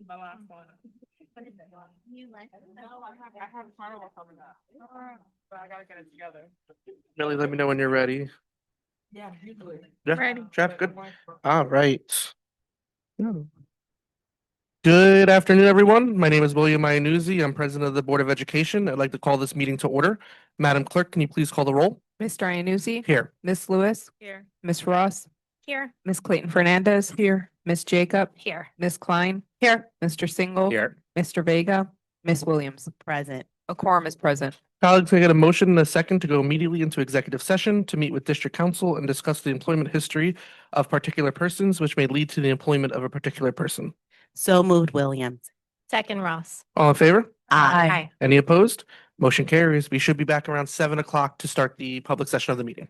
My last one. I have carnival coming up. But I gotta get it together. Millie, let me know when you're ready. Yeah, usually. Yeah, Ready. Jeff, good. All right. Good afternoon, everyone. My name is William Iannuzzi. I'm president of the Board of Education. I'd like to call this meeting to order. Madam Clerk, can you please call the roll? Mr. Iannuzzi. Here. Miss Lewis. Here. Miss Ross. Here. Miss Clayton Fernandez. Here. Miss Jacob. Here. Miss Klein. Here. Mr. Single. Here. Mr. Vega. Miss Williams. Present. A quorum is present. Colleagues, can I get a motion and a second to go immediately into executive session to meet with district council and discuss the employment history of particular persons, which may lead to the employment of a particular person. So moved, Williams. Second, Ross. All in favor? Aye. Any opposed? Motion carries. We should be back around 7 o'clock to start the public session of the meeting.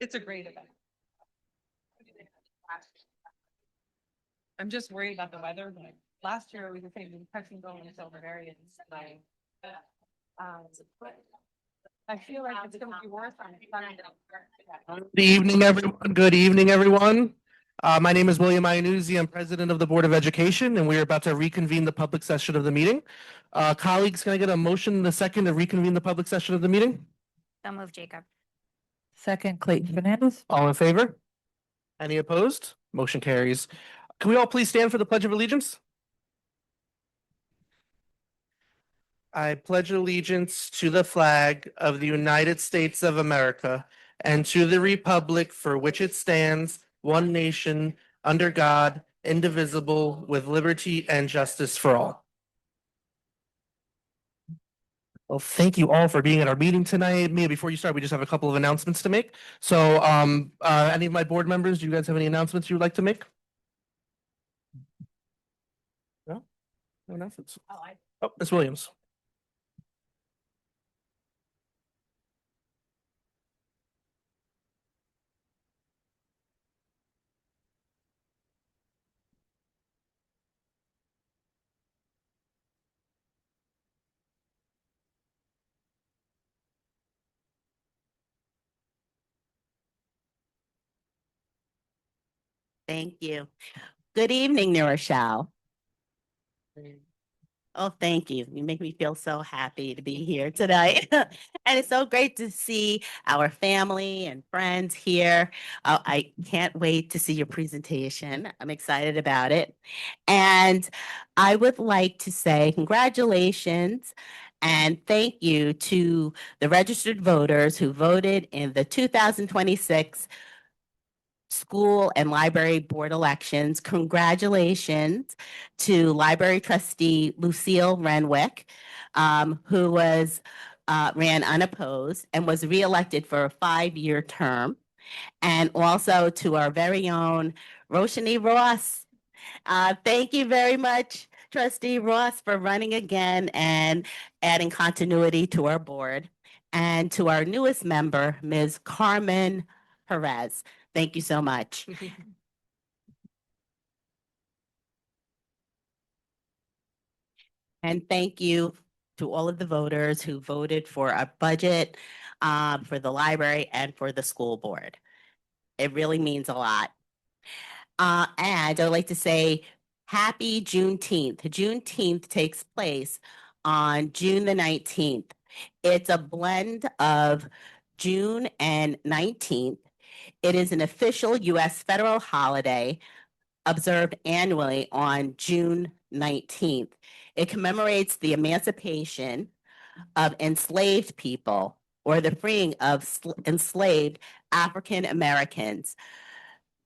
It's a great event. I'm just worried about the weather, but last year we were thinking touching going into over areas like. But I feel like it's gonna be worse on Sunday. Good evening, everyone. Good evening, everyone. My name is William Iannuzzi. I'm President of the Board of Education, and we're about to reconvene the public session of the meeting. Colleagues, can I get a motion in a second to reconvene the public session of the meeting? So moved, Jacob. Second, Clayton Fernandez. All in favor? Any opposed? Motion carries. Can we all please stand for the Pledge of Allegiance? I pledge allegiance to the flag of the United States of America and to the republic for which it stands, one nation, under God, indivisible, with liberty and justice for all. Well, thank you all for being at our meeting tonight. Maybe before you start, we just have a couple of announcements to make. So, any of my board members, do you guys have any announcements you would like to make? No? No announcements? Oh, Ms. Williams. Thank you. Good evening, New Rochelle. Oh, thank you. You make me feel so happy to be here tonight. And it's so great to see our family and friends here. I can't wait to see your presentation. I'm excited about it. And I would like to say congratulations and thank you to the registered voters who voted in the 2026 school and library board elections. Congratulations to library trustee Lucille Renwick, who was ran unopposed and was reelected for a 5-year term. And also to our very own Roshani Ross. Thank you very much, Trustee Ross, for running again and adding continuity to our board. And to our newest member, Ms. Carmen Perez. Thank you so much. And thank you to all of the voters who voted for a budget for the library and for the school board. It really means a lot. And I'd like to say happy Juneteenth. Juneteenth takes place on June the 19th. It's a blend of June and 19th. It is an official U.S. federal holiday observed annually on June 19th. It commemorates the emancipation of enslaved people or the freeing of enslaved African Americans,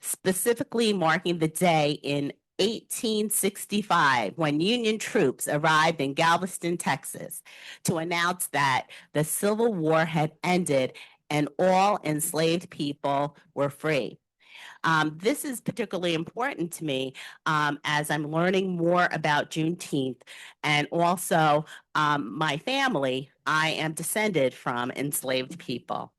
specifically marking the day in 1865 when Union troops arrived in Galveston, Texas, to announce that the Civil War had ended and all enslaved people were free. This is particularly important to me as I'm learning more about Juneteenth and also my family. I am descended from enslaved people.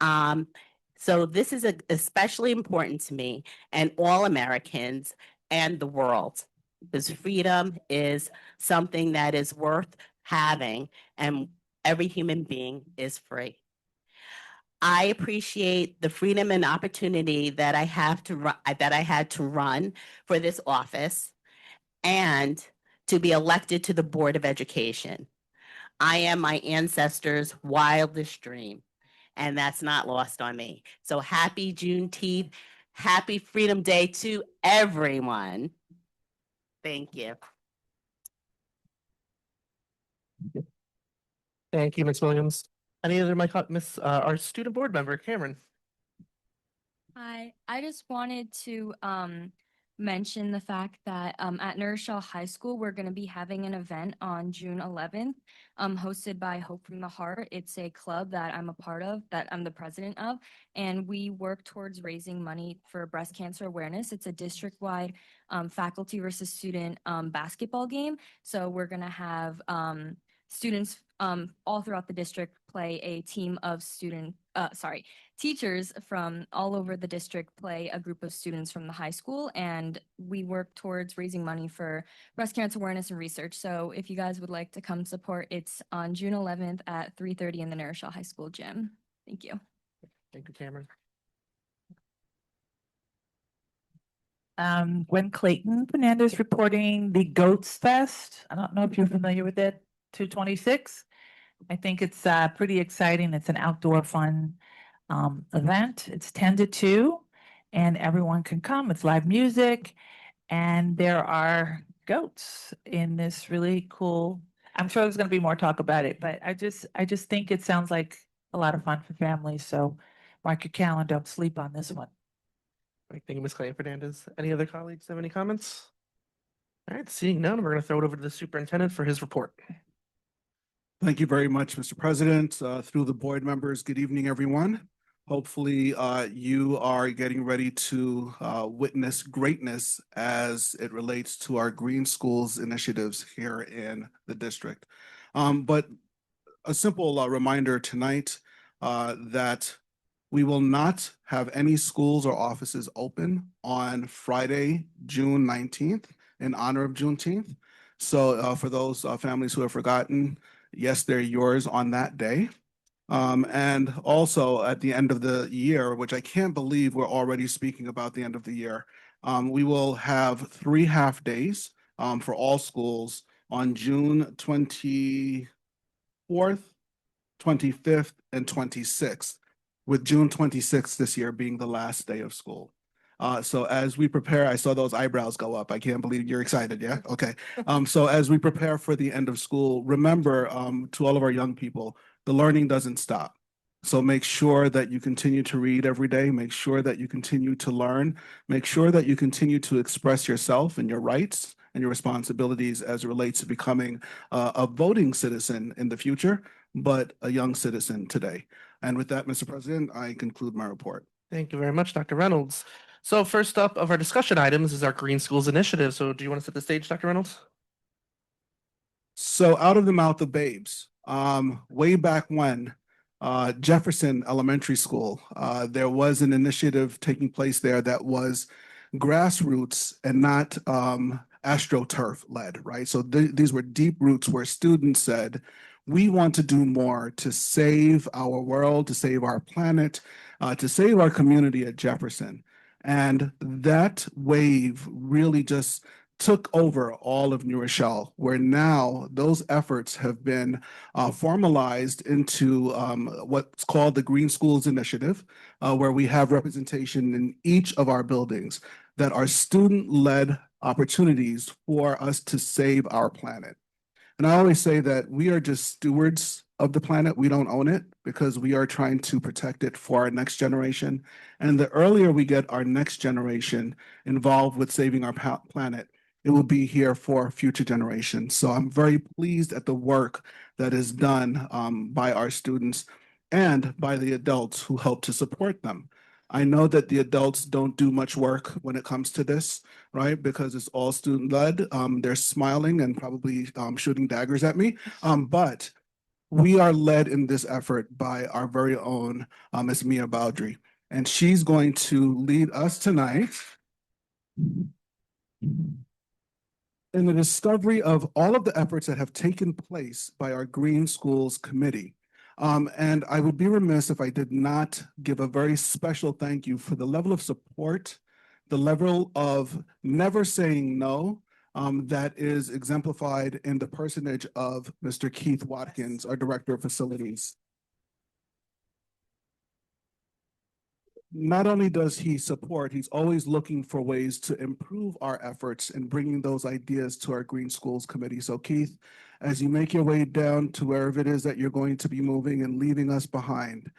So this is especially important to me and all Americans and the world, because freedom is something that is worth having and every human being is free. I appreciate the freedom and opportunity that I have to that I had to run for this office and to be elected to the Board of Education. I am my ancestors' wildest dream, and that's not lost on me. So happy Juneteenth, happy Freedom Day to everyone. Thank you. Thank you, Ms. Williams. Any other, our student board member, Cameron? Hi, I just wanted to mention the fact that at New Rochelle High School, we're going to be having an event on June 11th, hosted by Hope from the Heart. It's a club that I'm a part of, that I'm the president of, and we work towards raising money for breast cancer awareness. It's a district-wide faculty versus student basketball game. So we're going to have students all throughout the district play a team of teachers from all over the district play a group of students from the high school, and we work towards raising money for breast cancer awareness and research. So if you guys would like to come support, it's on June 11th at 3:30 in the New Rochelle High School gym. Thank you. Thank you, Cameron. Gwen Clayton Fernandez reporting the Goats Fest. I don't know if you're familiar with it, 226. I think it's pretty exciting. It's an outdoor fun event. It's 10 to 2 and everyone can come. It's live music and there are goats in this really cool. I'm sure there's going to be more talk about it, but I just think it sounds like a lot of fun for families. So mark your calendar, don't sleep on this one. Right, thank you, Ms. Clayton Fernandez. Any other colleagues have any comments? All right, seeing none, we're going to throw it over to the superintendent for his report. Thank you very much, Mr. President. Through the board members, good evening, everyone. Hopefully, you are getting ready to witness greatness as it relates to our Green Schools initiatives here in the district. But a simple reminder tonight that we will not have any schools or offices open on Friday, June 19th, in honor of Juneteenth. So for those families who have forgotten, yes, they're yours on that day. And also at the end of the year, which I can't believe we're already speaking about the end of the year, we will have 3 half days for all schools on June 24th, 25th, and 26th, with June 26th this year being the last day of school. So as we prepare, I saw those eyebrows go up. I can't believe you're excited. Yeah. Okay. So as we prepare for the end of school, remember to all of our young people, the learning doesn't stop. So make sure that you continue to read every day. Make sure that you continue to learn. Make sure that you continue to express yourself and your rights and your responsibilities as it relates to becoming a voting citizen in the future, but a young citizen today. And with that, Mr. President, I conclude my report. Thank you very much, Dr. Reynolds. So first up of our discussion items is our Green Schools Initiative. So do you want to set the stage, Dr. Reynolds? So out of the mouth of babes, way back when, Jefferson Elementary School, there was an initiative taking place there that was grassroots and not AstroTurf led, right? So these were deep roots where students said, we want to do more to save our world, to save our planet, to save our community at Jefferson. And that wave really just took over all of New Rochelle, where now those efforts have been formalized into what's called the Green Schools Initiative, where we have representation in each of our buildings that are student-led opportunities for us to save our planet. And I always say that we are just stewards of the planet. We don't own it because we are trying to protect it for our next generation. And the earlier we get our next generation involved with saving our planet, it will be here for future generations. So I'm very pleased at the work that is done by our students and by the adults who help to support them. I know that the adults don't do much work when it comes to this, right? Because it's all student-led. They're smiling and probably shooting daggers at me. But we are led in this effort by our very own Ms. Mia Bowdry. And she's going to lead us tonight in the discovery of all of the efforts that have taken place by our Green Schools Committee. And I would be remiss if I did not give a very special thank you for the level of support, the level of never saying no, that is exemplified in the personage of Mr. Keith Watkins, our Director of Facilities. Not only does he support, he's always looking for ways to improve our efforts in bringing those ideas to our Green Schools Committee. So Keith, as you make your way down to wherever it is that you're going to be moving and leaving us behind,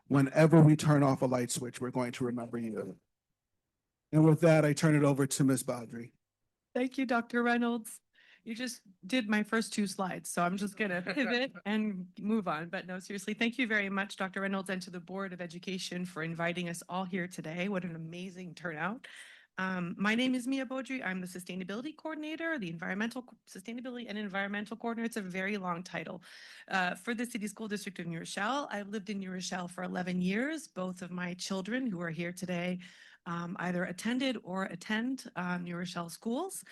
whenever we turn off a light switch, we're going to remember you. And with that, I turn it over to Ms. Bowdry. Thank you, Dr. Reynolds. You just did my first 2 slides, so I'm just gonna pivot and move on. But no, seriously, thank you very much, Dr. Reynolds, and to the Board of Education for inviting us all here today. What an amazing turnout. My name is Mia Beaudry. I'm the Sustainability Coordinator, the Sustainability and Environmental Coordinator. It's a very long title. For the City School District of New Rochelle, I've lived in New Rochelle for 11 years. Both of my children who are here today either attended or attend New Rochelle schools.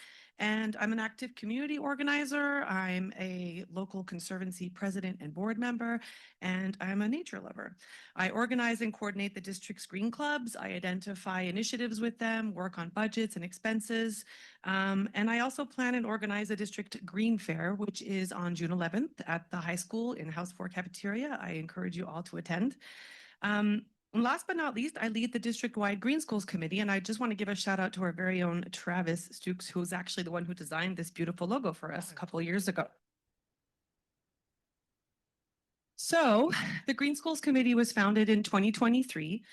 And I'm an active community organizer. I'm a local conservancy president and board member, and I'm a nature lover. I organize and coordinate the district's green clubs. I identify initiatives with them, work on budgets and expenses. And I also plan and organize a district green fair, which is on June 11th at the high school in House 4 cafeteria. I encourage you all to attend. And last but not least, I lead the district-wide Green Schools Committee, and I just want to give a shout out to our very own Travis Stukes, who's actually the one who designed this beautiful logo for us a couple of years ago. So the Green Schools Committee was founded in 2023.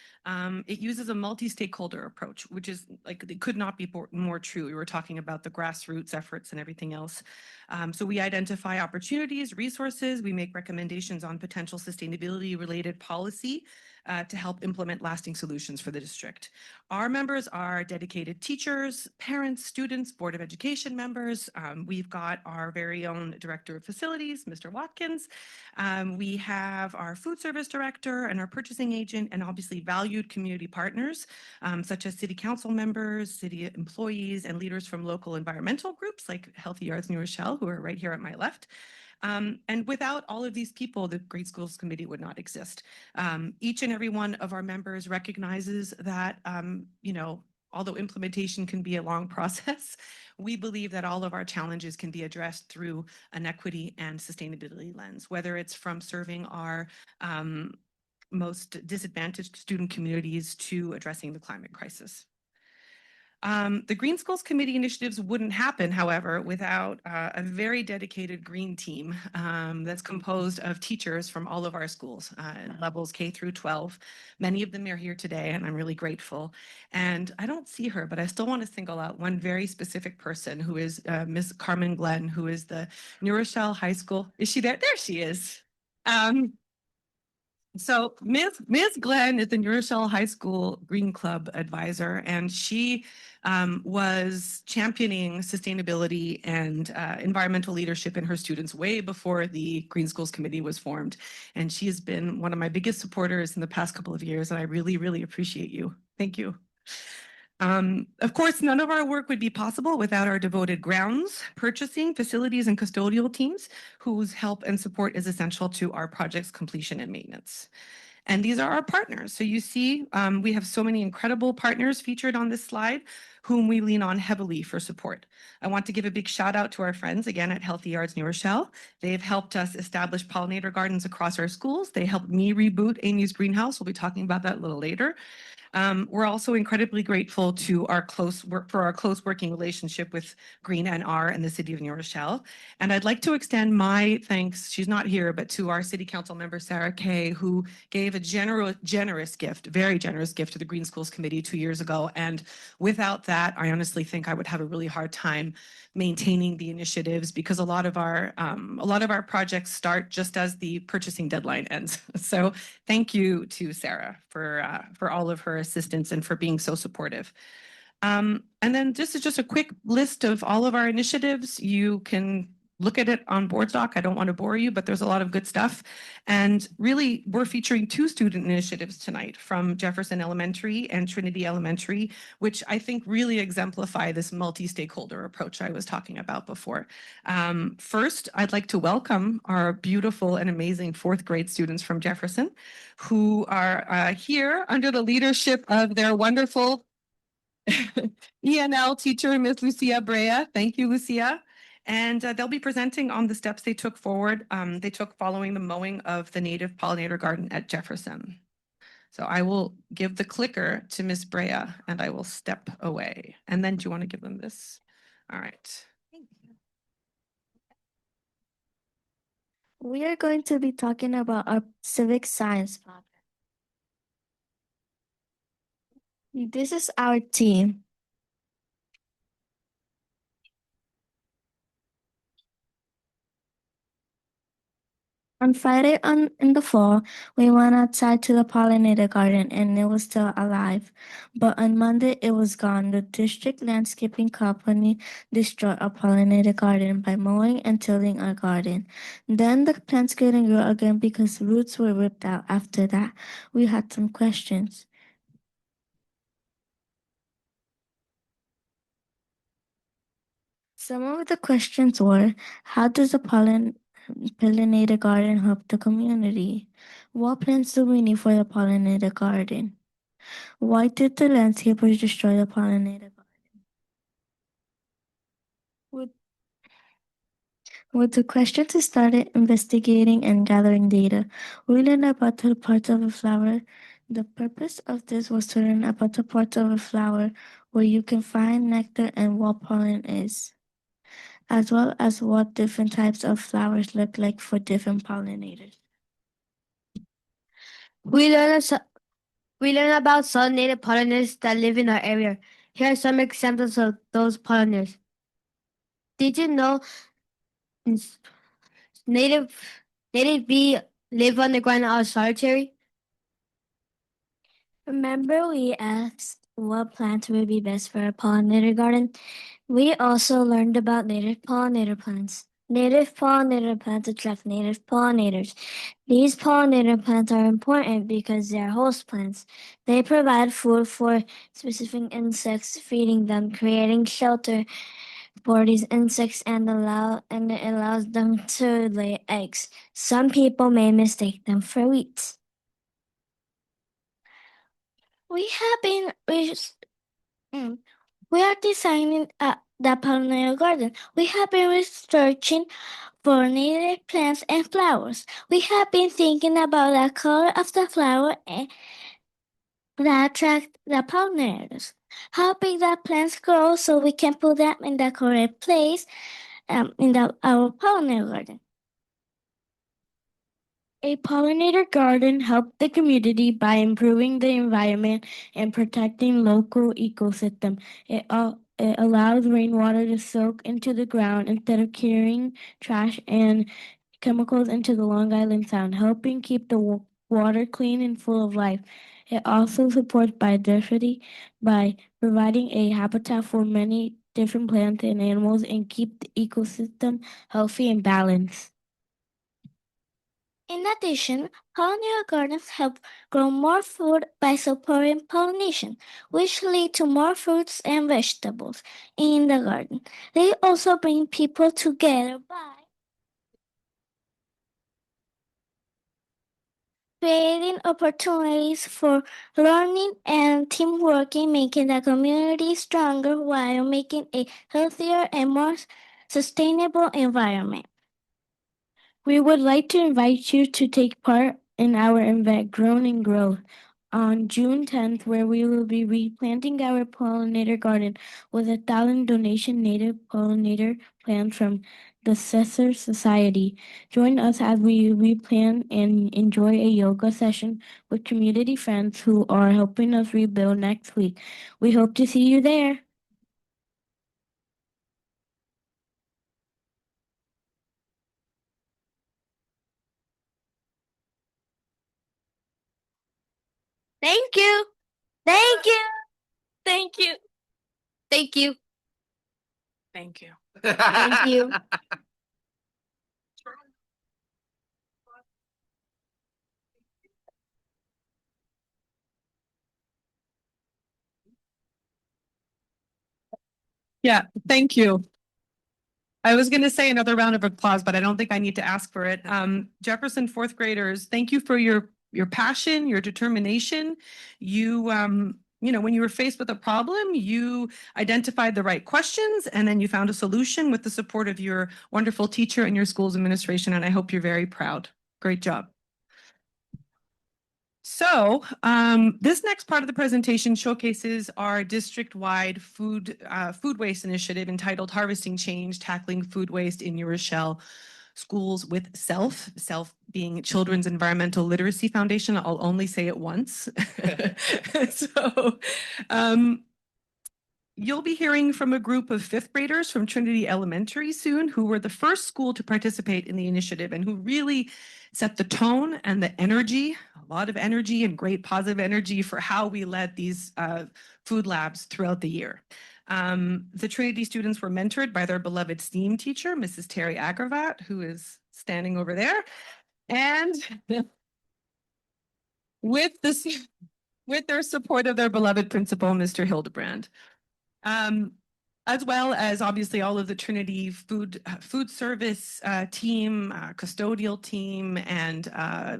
It uses a multi-stakeholder approach, which is like, it could not be more true. We were talking about the grassroots efforts and everything else. So we identify opportunities, resources, we make recommendations on potential sustainability related policy to help implement lasting solutions for the district. Our members are dedicated teachers, parents, students, Board of Education members. We've got our very own Director of Facilities, Mr. Watkins. We have our food service director and our purchasing agent, and obviously valued community partners, such as city council members, city employees, and leaders from local environmental groups like Healthy Yards New Rochelle, who are right here at my left. And without all of these people, the Green Schools Committee would not exist. Each and every one of our members recognizes that, you know, although implementation can be a long process, we believe that all of our challenges can be addressed through an equity and sustainability lens, whether it's from serving our most disadvantaged student communities to addressing the climate crisis. The Green Schools Committee initiatives wouldn't happen, however, without a very dedicated green team that's composed of teachers from all of our schools, levels K through 12. Many of them are here today, and I'm really grateful. And I don't see her, but I still want to single out one very specific person, who is Miss Carmen Glenn, who is the New Rochelle High School. Is she there? There she is. So Ms. Glenn is the New Rochelle High School Green Club advisor, and she was championing sustainability and environmental leadership in her students way before the Green Schools Committee was formed. And she has been one of my biggest supporters in the past couple of years, and I really, really appreciate you. Thank you. Of course, none of our work would be possible without our devoted grounds, purchasing, facilities, and custodial teams, whose help and support is essential to our project's completion and maintenance. And these are our partners. So you see, we have so many incredible partners featured on this slide, whom we lean on heavily for support. I want to give a big shout out to our friends again at Healthy Yards New Rochelle. They've helped us establish pollinator gardens across our schools. They helped me reboot Amy's Greenhouse. We'll be talking about that a little later. We're also incredibly grateful to our close working relationship with Green NR and the City of New Rochelle. And I'd like to extend my thanks, she's not here, but to our City Council member, Sarah Kay, who gave a generous gift, very generous gift to the Green Schools Committee 2 years ago. And without that, I honestly think I would have a really hard time maintaining the initiatives, because a lot of our projects start just as the purchasing deadline ends. So thank you to Sarah for all of her assistance and for being so supportive. And then this is just a quick list of all of our initiatives. You can look at it on Board Doc. I don't want to bore you, but there's a lot of good stuff. And really, we're featuring 2 student initiatives tonight from Jefferson Elementary and Trinity Elementary, which I think really exemplify this multi-stakeholder approach I was talking about before. First, I'd like to welcome our beautiful and amazing 4th grade students from Jefferson, who are here under the leadership of their wonderful ENL teacher, Miss Lucia Brea. Thank you, Lucia. And they'll be presenting on the steps they took following the mowing of the native pollinator garden at Jefferson. So I will give the clicker to Miss Brea and I will step away. And then do you want to give them this? All right. We are going to be talking about our civic science project. This is our team. On Friday in the fall, we went outside to the pollinator garden and it was still alive. But on Monday, it was gone. The district landscaping company destroyed our pollinator garden by mowing and tilling our garden. Then the plants couldn't grow again because roots were ripped out. After that, we had some questions. Some of the questions were, how does the pollinator garden help the community? What plants do we need for the pollinator garden? Why did the landscapers destroy the pollinator garden? With the questions, we started investigating and gathering data. We learned about the parts of a flower. The purpose of this was to learn about the parts of a flower where you can find nectar and what pollen is, as well as what different types of flowers look like for different pollinators. We learn about some native pollinators that live in our area. Here are some examples of those pollinators. Did you know s- native native bee live underground and are solitary? Remember, we asked what plants would be best for a pollinator garden? We also learned about native pollinator plants. Native pollinator plants attract native pollinators. These pollinator plants are important because they are host plants. They provide food for specific insects, feeding them, creating shelter for these insects, and it allows them to lay eggs. Some people may mistake them for weeds. We have been we are designing the pollinator garden. We have been researching for native plants and flowers. We have been thinking about the color of the flower that attract the pollinators. How big the plants grow so we can put them in the correct place our pollinator garden. A pollinator garden helps the community by improving the environment and protecting local ecosystem. It allows rainwater to soak into the ground instead of carrying trash and chemicals into the Long Island Sound, helping keep the water clean and full of life. It also supports biodiversity by providing a habitat for many different plants and animals and keep the ecosystem healthy and balanced. In addition, pollinator gardens help grow more food by supporting pollination, which lead to more fruits and vegetables in the garden. They also bring people together by creating opportunities for learning and teamwork, making the community stronger while making a healthier and more sustainable environment. We would like to invite you to take part in our event, Grown and Grow, on June 10th, where we will be replanting our pollinator garden with 1,000 donation native pollinator plants from the Cesar Society. Join us as we replant and enjoy a yoga session with community friends who are helping us rebuild next week. We hope to see you there. Thank you. Thank you. Thank you. Thank you. Thank you. Thank you. Yeah, thank you. I was going to say another round of applause, but I don't think I need to ask for it. Jefferson fourth graders, thank you for your passion, your determination. You know, when you were faced with a problem, you identified the right questions and then you found a solution with the support of your wonderful teacher and your school's administration. And I hope you're very proud. Great job. So this next part of the presentation showcases our district-wide food waste initiative entitled Harvesting Change, Tackling Food Waste in New Rochelle Schools with SELF being Children's Environmental Literacy Foundation. I'll only say it once. So You'll be hearing from a group of fifth graders from Trinity Elementary soon, who were the first school to participate in the initiative and who really set the tone and the energy, a lot of energy and great positive energy for how we led these food labs throughout the year. The Trinity students were mentored by their beloved STEAM teacher, Mrs. Terry Agravat, who is standing over there. And with their support of their beloved principal, Mr. Hildebrand. As well as obviously all of the Trinity food service team, custodial team, and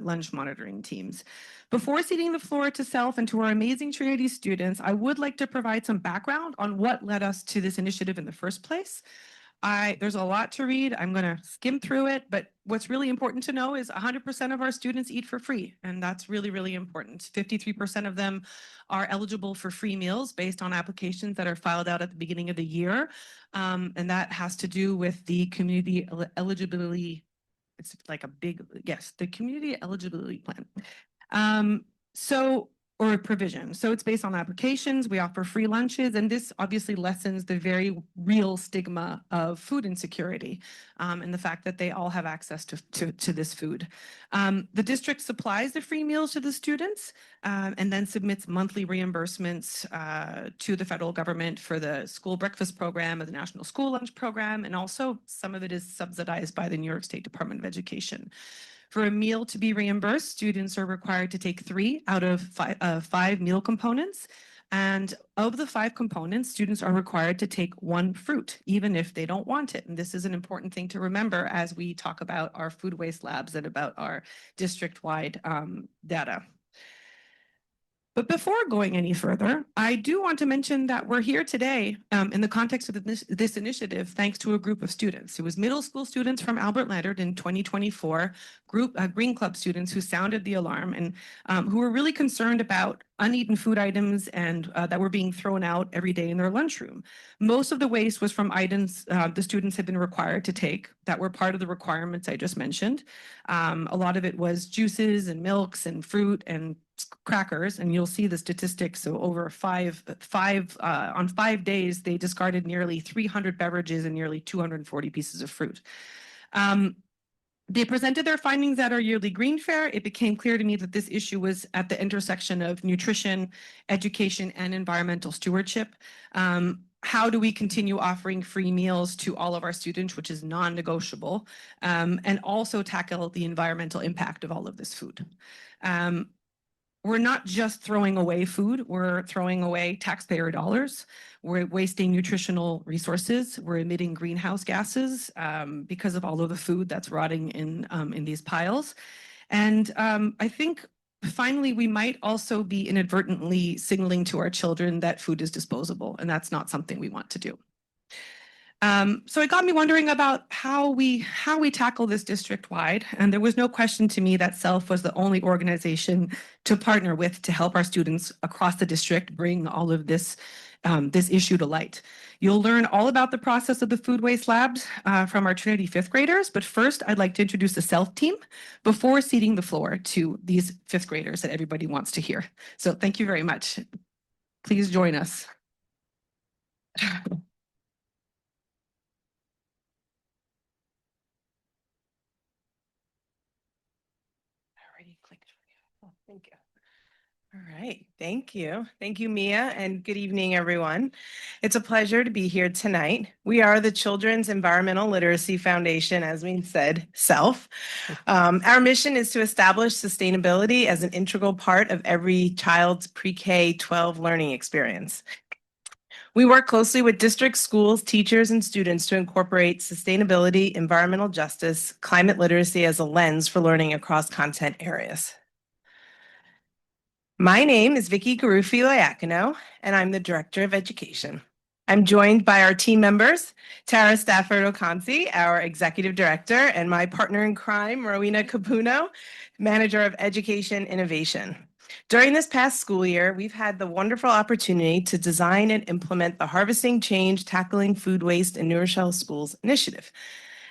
lunch monitoring teams. Before ceding the floor to Self and to our amazing Trinity students, I would like to provide some background on what led us to this initiative in the first place. There's a lot to read. I'm going to skim through it, but what's really important to know is 100% of our students eat for free, and that's really, really important. 53% of them are eligible for free meals based on applications that are filed out at the beginning of the year, and that has to do with the community eligibility. It's like a big, yes, the community eligibility plan. Or provision. So it's based on applications. We offer free lunches, and this obviously lessens the very real stigma of food insecurity and the fact that they all have access to this food. The district supplies the free meals to the students and then submits monthly reimbursements to the federal government for the school breakfast program and the National School Lunch Program, and also some of it is subsidized by the New York State Department of Education. For a meal to be reimbursed, students are required to take 3 out of 5 meal components. And of the 5 components, students are required to take 1 fruit, even if they don't want it. And this is an important thing to remember as we talk about our food waste labs and about our district-wide data. But before going any further, I do want to mention that we're here today in the context of this initiative, thanks to a group of students. It was middle school students from Albert Leonard in 2024, Green Club students who sounded the alarm and who were really concerned about uneaten food items and that were being thrown out every day in their lunchroom. Most of the waste was from items the students had been required to take that were part of the requirements I just mentioned. A lot of it was juices and milks and fruit and crackers, and you'll see the statistics. So over on 5 days, they discarded nearly 300 beverages and nearly 240 pieces of fruit. They presented their findings at our yearly Green Fair. It became clear to me that this issue was at the intersection of nutrition, education, and environmental stewardship. How do we continue offering free meals to all of our students, which is non-negotiable, and also tackle the environmental impact of all of this food? We're not just throwing away food, we're throwing away taxpayer dollars. We're wasting nutritional resources. We're emitting greenhouse gases because of all of the food that's rotting in these piles. And I think finally, we might also be inadvertently signaling to our children that food is disposable, and that's not something we want to do. So it got me wondering about how we tackle this district-wide, and there was no question to me that SELF was the only organization to partner with to help our students across the district bring all of this issue to light. You'll learn all about the process of the food waste labs from our Trinity fifth graders, but first I'd like to introduce the SELF team before ceding the floor to these fifth graders that everybody wants to hear. So thank you very much. Please join us. Thank you. All right. Thank you. Thank you, Mia, and good evening, everyone. It's a pleasure to be here tonight. We are the Children's Environmental Literacy Foundation, as we said, SELF. Our mission is to establish sustainability as an integral part of every child's pre-K-12 learning experience. We work closely with districts, schools, teachers, and students to incorporate sustainability, environmental justice, climate literacy as a lens for learning across content areas. My name is Vicki Garufi-Loiacono, and I'm the Director of Education. I'm joined by our team members, Tara Stafford-Okansi, our Executive Director, and my partner in crime, Rowena Capuno, Manager of Education Innovation. During this past school year, we've had the wonderful opportunity to design and implement the Harvesting Change, Tackling Food Waste in New Rochelle Schools initiative,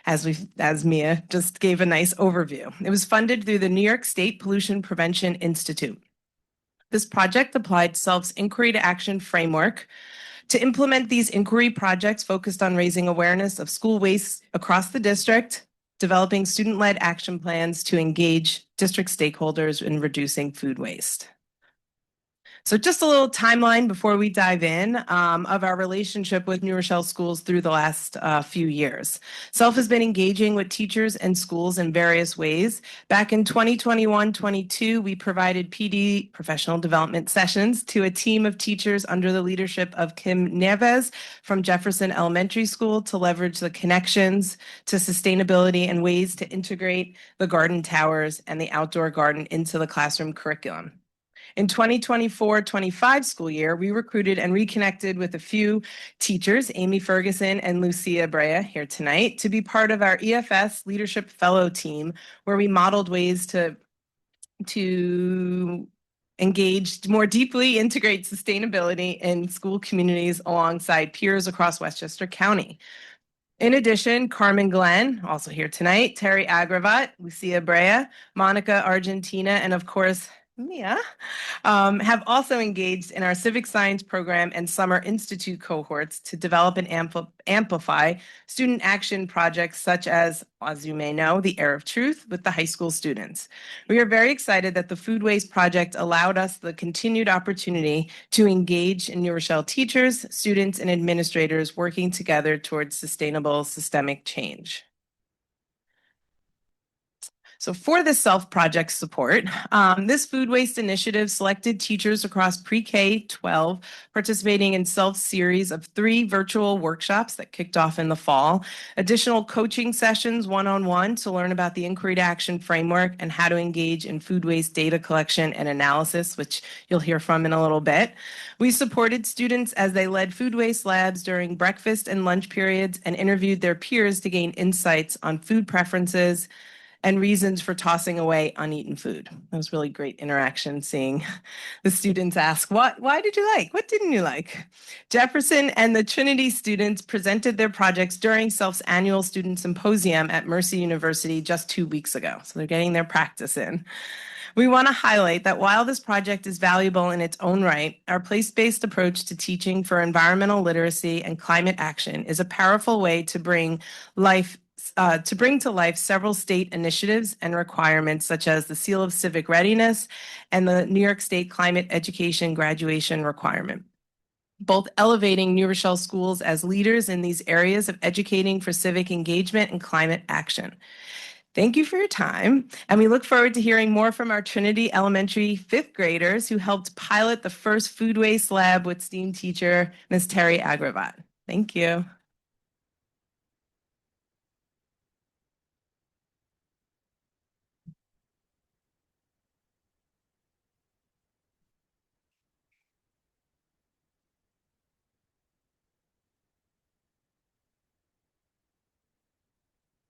as Mia just gave a nice overview. It was funded through the New York State Pollution Prevention Institute. This project applied SELF's Inquiry to Action framework To implement these inquiry projects focused on raising awareness of school waste across the district, developing student-led action plans to engage district stakeholders in reducing food waste. So just a little timeline before we dive in of our relationship with New Rochelle schools through the last few years. SELF has been engaging with teachers and schools in various ways. Back in 2021-22, we provided PD professional development sessions to a team of teachers under the leadership of Kim Neves from Jefferson Elementary School to leverage the connections to sustainability and ways to integrate the garden towers and the outdoor garden into the classroom curriculum. In 2024-25 school year, we recruited and reconnected with a few teachers, Amy Ferguson and Lucia Brea here tonight, to be part of our EFS Leadership Fellow team, where we modeled ways to engage, more deeply integrate sustainability in school communities alongside peers across Westchester County. In addition, Carmen Glenn, also here tonight, Terry Agravat, Lucia Brea, Monica Argentina, and of course, Mia, have also engaged in our civic science program and summer institute cohorts to develop and amplify student action projects such as you may know, the Air of Truth with the high school students. We are very excited that the Food Waste Project allowed us the continued opportunity to engage in New Rochelle teachers, students, and administrators working together towards sustainable systemic change. So for the SELF project support, this food waste initiative selected teachers across pre-K-12 participating in SELF series of 3 virtual workshops that kicked off in the fall, additional coaching sessions one-on-one to learn about the Inquiry to Action framework and how to engage in food waste data collection and analysis, which you'll hear from in a little bit. We supported students as they led food waste labs during breakfast and lunch periods and interviewed their peers to gain insights on food preferences and reasons for tossing away uneaten food. It was really great interaction seeing the students ask, why did you like? What didn't you like? Jefferson and the Trinity students presented their projects during SELF's annual student symposium at Mercy University just 2 weeks ago. So they're getting their practice in. We want to highlight that while this project is valuable in its own right, our place-based approach to teaching for environmental literacy and climate action is a powerful way to bring to life several state initiatives and requirements such as the Seal of Civic Readiness and the New York State Climate Education Graduation Requirement, both elevating New Rochelle schools as leaders in these areas of educating for civic engagement and climate action. Thank you for your time, and we look forward to hearing more from our Trinity Elementary 5th graders who helped pilot the first food waste lab with STEAM teacher, Ms. Terry Agravat. Thank you.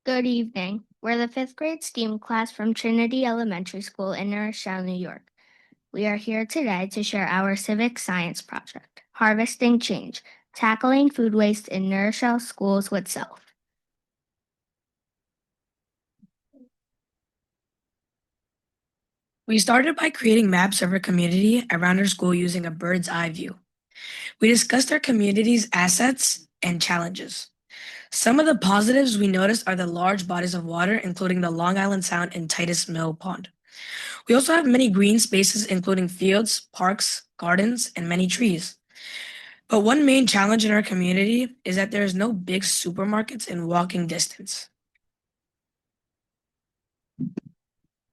Good evening. We're the 5th grade STEAM class from Trinity Elementary School in New Rochelle, New York. We are here today to share our civic science project, Harvesting Change, Tackling Food Waste in New Rochelle Schools with SELF. We started by creating maps of our community around our school using a bird's eye view. We discussed our community's assets and challenges. Some of the positives we noticed are the large bodies of water, including the Long Island Sound and Titus Mill Pond. We also have many green spaces, including fields, parks, gardens, and many trees. But one main challenge in our community is that there is no big supermarkets in walking distance.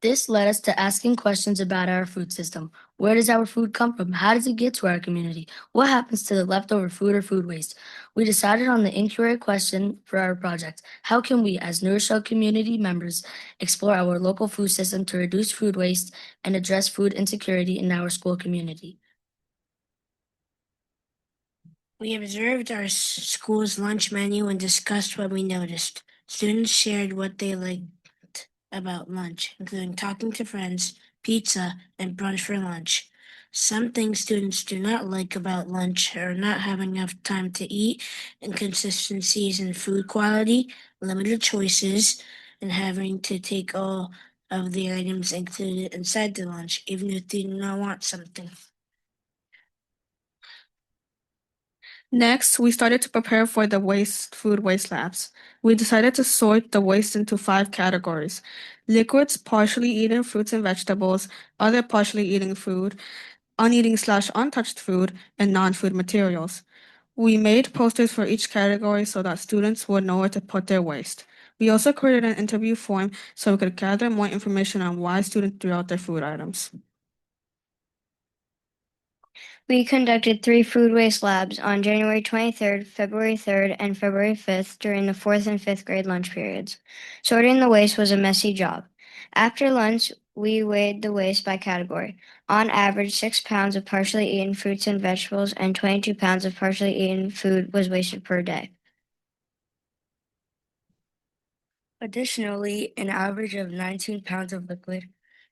This led us to asking questions about our food system. Where does our food come from? How does it get to our community? What happens to the leftover food or food waste? We decided on the inquiry question for our project. How can we, as New Rochelle community members, explore our local food system to reduce food waste and address food insecurity in our school community? We observed our school's lunch menu and discussed what we noticed. Students shared what they liked about lunch, including talking to friends, pizza, and brunch for lunch. Some things students do not like about lunch are not having enough time to eat, inconsistencies in food quality, limited choices, and having to take all of the items included inside the lunch, even if they do not want something. Next, we started to prepare for the food waste labs. We decided to sort the waste into 5 categories: liquids, partially eaten fruits and vegetables, other partially eaten food, uneaten/untouched food, and non-food materials. We made posters for each category so that students would know where to put their waste. We also created an interview form so we could gather more information on why students threw out their food items. We conducted 3 food waste labs on January 23rd, February 3rd, and February 5th during the 4th and 5th grade lunch periods. Sorting the waste was a messy job. After lunch, we weighed the waste by category. On average, 6 pounds of partially eaten fruits and vegetables and 22 pounds of partially eaten food was wasted per day. Additionally, an average of 19 pounds of liquid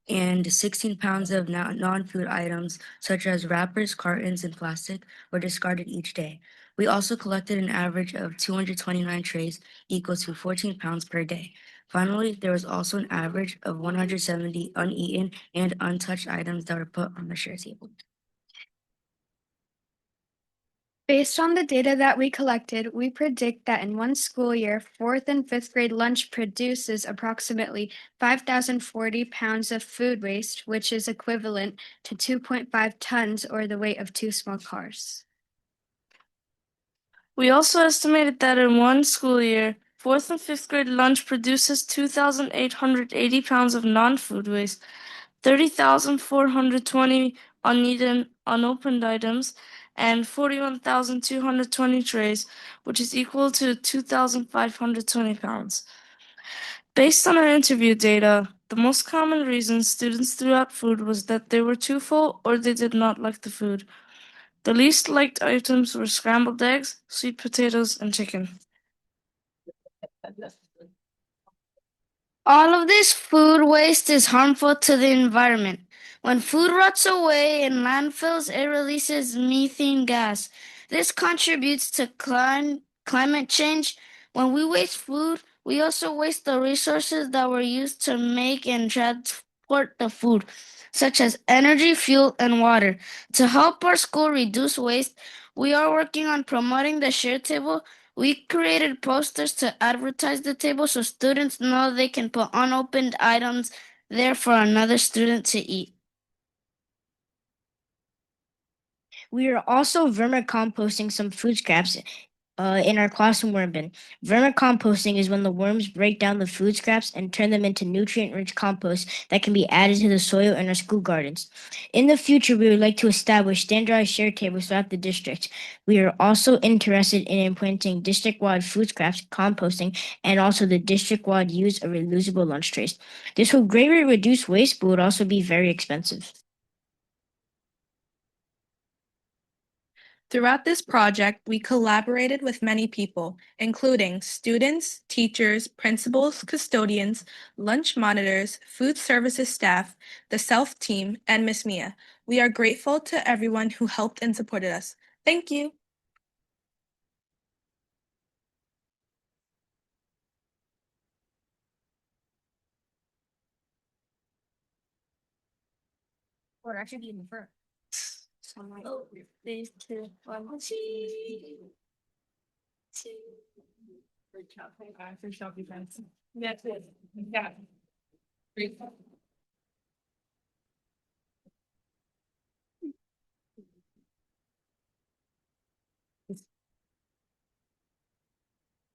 and 16 pounds of non-food items such as wrappers, cartons, and plastic were discarded each day. We also collected an average of 229 trays, equal to 14 pounds per day. Finally, there was also an average of 170 uneaten and untouched items that were put on the share table. Based on the data that we collected, we predict that in one school year, 4th and 5th grade lunch produces approximately 5,040 pounds of food waste, which is equivalent to 2.5 tons or the weight of 2 small cars. We also estimated that in one school year, 4th and 5th grade lunch produces 2,880 pounds of non-food waste, 30,420 uneaten, unopened items, and 41,220 trays, which is equal to 2,520 pounds. Based on our interview data, the most common reason students threw out food was that they were too full or they did not like the food. The least liked items were scrambled eggs, sweet potatoes, and chicken. All of this food waste is harmful to the environment. When food rots away in landfills, it releases methane gas. This contributes to climate change. When we waste food, we also waste the resources that were used to make and transport the food, such as energy, fuel, and water. To help our school reduce waste, we are working on promoting the share table. We created posters to advertise the table so students know they can put unopened items there for another student to eat. We are also vermicomposting some food scraps in our classroom worm bin. Vermicomposting is when the worms break down the food scraps and turn them into nutrient-rich compost that can be added to the soil in our school gardens. In the future, we would like to establish standardized share tables throughout the district. We are also interested in implementing district-wide food scraps composting and also the district-wide use of reusable lunch trays. This will greatly reduce waste, but would also be very expensive. Throughout this project, we collaborated with many people, including students, teachers, principals, custodians, lunch monitors, food services staff, the SELF team, and Miss Mia. We are grateful to everyone who helped and supported us. Thank you. Or actually be in the front. These two, one, two. Great job. Great job, defense. That's it. Yeah. Great.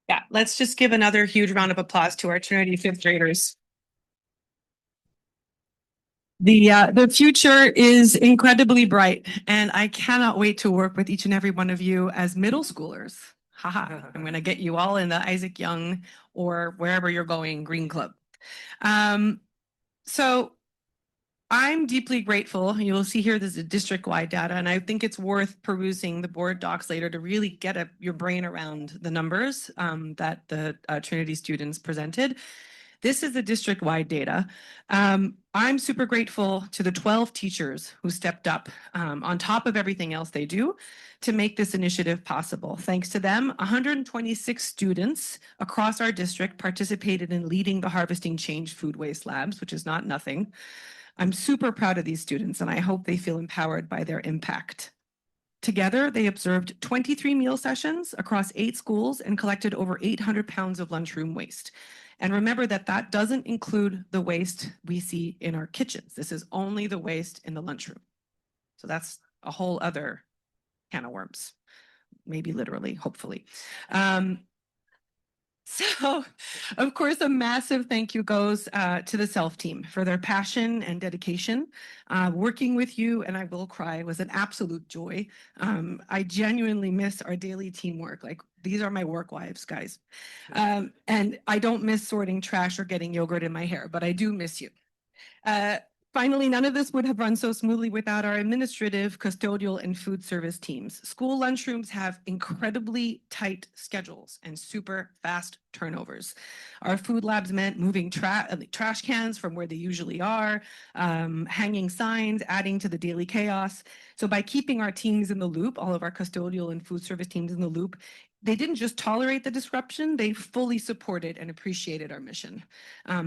Yeah, let's just give another huge round of applause to our Trinity fifth graders. The future is incredibly bright, and I cannot wait to work with each and every one of you as middle schoolers. Haha, I'm going to get you all in the Isaac Young or wherever you're going Green Club. So I'm deeply grateful. You'll see here there's a district-wide data, and I think it's worth perusing the board docs later to really get your brain around the numbers that the Trinity students presented. This is the district-wide data. I'm super grateful to the 12 teachers who stepped up on top of everything else they do to make this initiative possible. Thanks to them, 126 students across our district participated in leading the Harvesting Change Food Waste Labs, which is not nothing. I'm super proud of these students, and I hope they feel empowered by their impact. Together, they observed 23 meal sessions across 8 schools and collected over 800 pounds of lunchroom waste. And remember that that doesn't include the waste we see in our kitchens. This is only the waste in the lunchroom. So that's a whole other can of worms, maybe literally, hopefully. So, of course, a massive thank you goes to the SELF team for their passion and dedication. Working with you, and I will cry, was an absolute joy. I genuinely miss our daily teamwork. Like, these are my work wives, guys. And I don't miss sorting trash or getting yogurt in my hair, but I do miss you. Finally, none of this would have run so smoothly without our administrative, custodial, and food service teams. School lunchrooms have incredibly tight schedules and super fast turnovers. Our food labs meant moving trash cans from where they usually are, hanging signs, adding to the daily chaos. So by keeping our teams in the loop, all of our custodial and food service teams in the loop, they didn't just tolerate the disruption, they fully supported and appreciated our mission.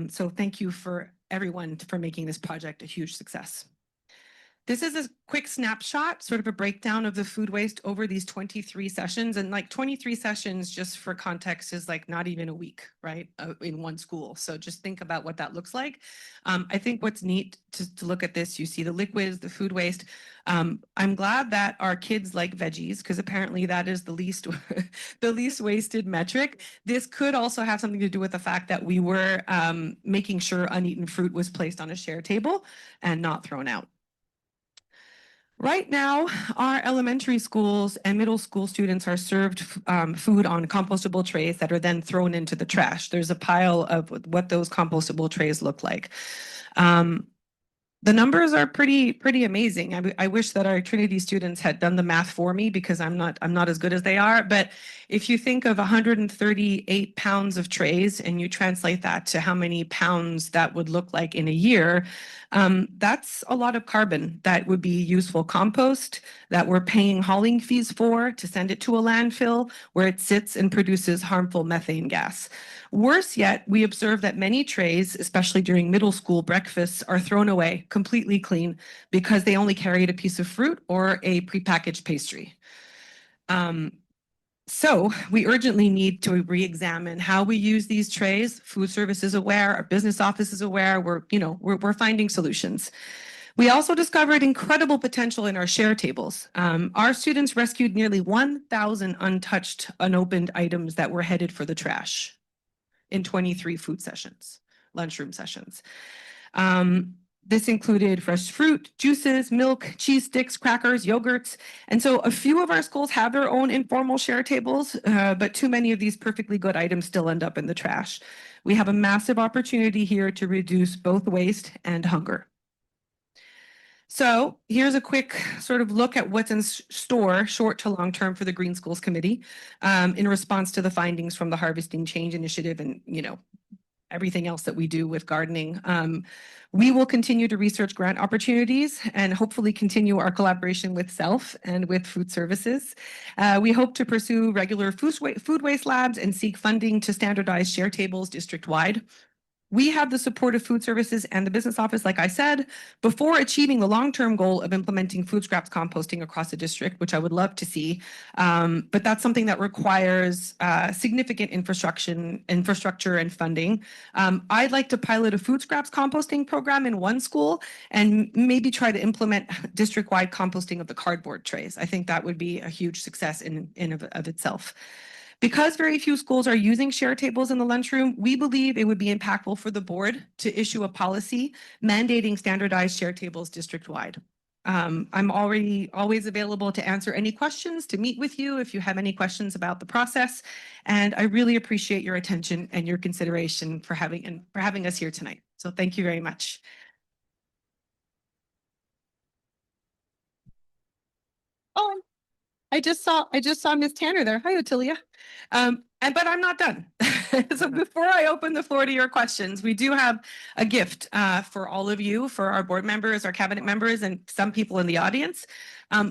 So thank you for everyone for making this project a huge success. This is a quick snapshot, sort of a breakdown of the food waste over these 23 sessions. And like 23 sessions, just for context, is like not even a week, right, in one school. So just think about what that looks like. I think what's neat to look at this, you see the liquids, the food waste. I'm glad that our kids like veggies, because apparently that is the least the least wasted metric. This could also have something to do with the fact that we were making sure uneaten fruit was placed on a share table and not thrown out. Right now, our elementary schools and middle school students are served food on compostable trays that are then thrown into the trash. There's a pile of what those compostable trays look like. The numbers are pretty amazing. I wish that our Trinity students had done the math for me because I'm not as good as they are. But if you think of 138 pounds of trays and you translate that to how many pounds that would look like in a year, that's a lot of carbon that would be useful compost that we're paying hauling fees for to send it to a landfill where it sits and produces harmful methane gas. Worse yet, we observe that many trays, especially during middle school breakfasts, are thrown away completely clean because they only carried a piece of fruit or a prepackaged pastry. So we urgently need to re-examine how we use these trays. Food service is aware, our business office is aware, we're finding solutions. We also discovered incredible potential in our share tables. Our students rescued nearly 1,000 untouched, unopened items that were headed for the trash in 23 food sessions, lunchroom sessions. This included fresh fruit, juices, milk, cheese sticks, crackers, yogurts. And so a few of our schools have their own informal share tables, but too many of these perfectly good items still end up in the trash. We have a massive opportunity here to reduce both waste and hunger. So here's a quick sort of look at what's in store short to long term for the Green Schools Committee in response to the findings from the Harvesting Change Initiative and, everything else that we do with gardening. We will continue to research grant opportunities and hopefully continue our collaboration with SELF and with food services. We hope to pursue regular food waste labs and seek funding to standardize share tables district-wide. We have the support of food services and the business office, like I said, before achieving the long-term goal of implementing food scraps composting across the district, which I would love to see. But that's something that requires significant infrastructure and funding. I'd like to pilot a food scraps composting program in one school and maybe try to implement district-wide composting of the cardboard trays. I think that would be a huge success in of itself. Because very few schools are using share tables in the lunchroom, we believe it would be impactful for the board to issue a policy mandating standardized share tables district-wide. I'm always available to answer any questions, to meet with you if you have any questions about the process. And I really appreciate your attention and your consideration for having us here tonight. So thank you very much. Oh, I just saw Miss Tanner there. Hi, Ottilia. But I'm not done. So before I open the floor to your questions, we do have a gift for all of you, for our board members, our cabinet members, and some people in the audience.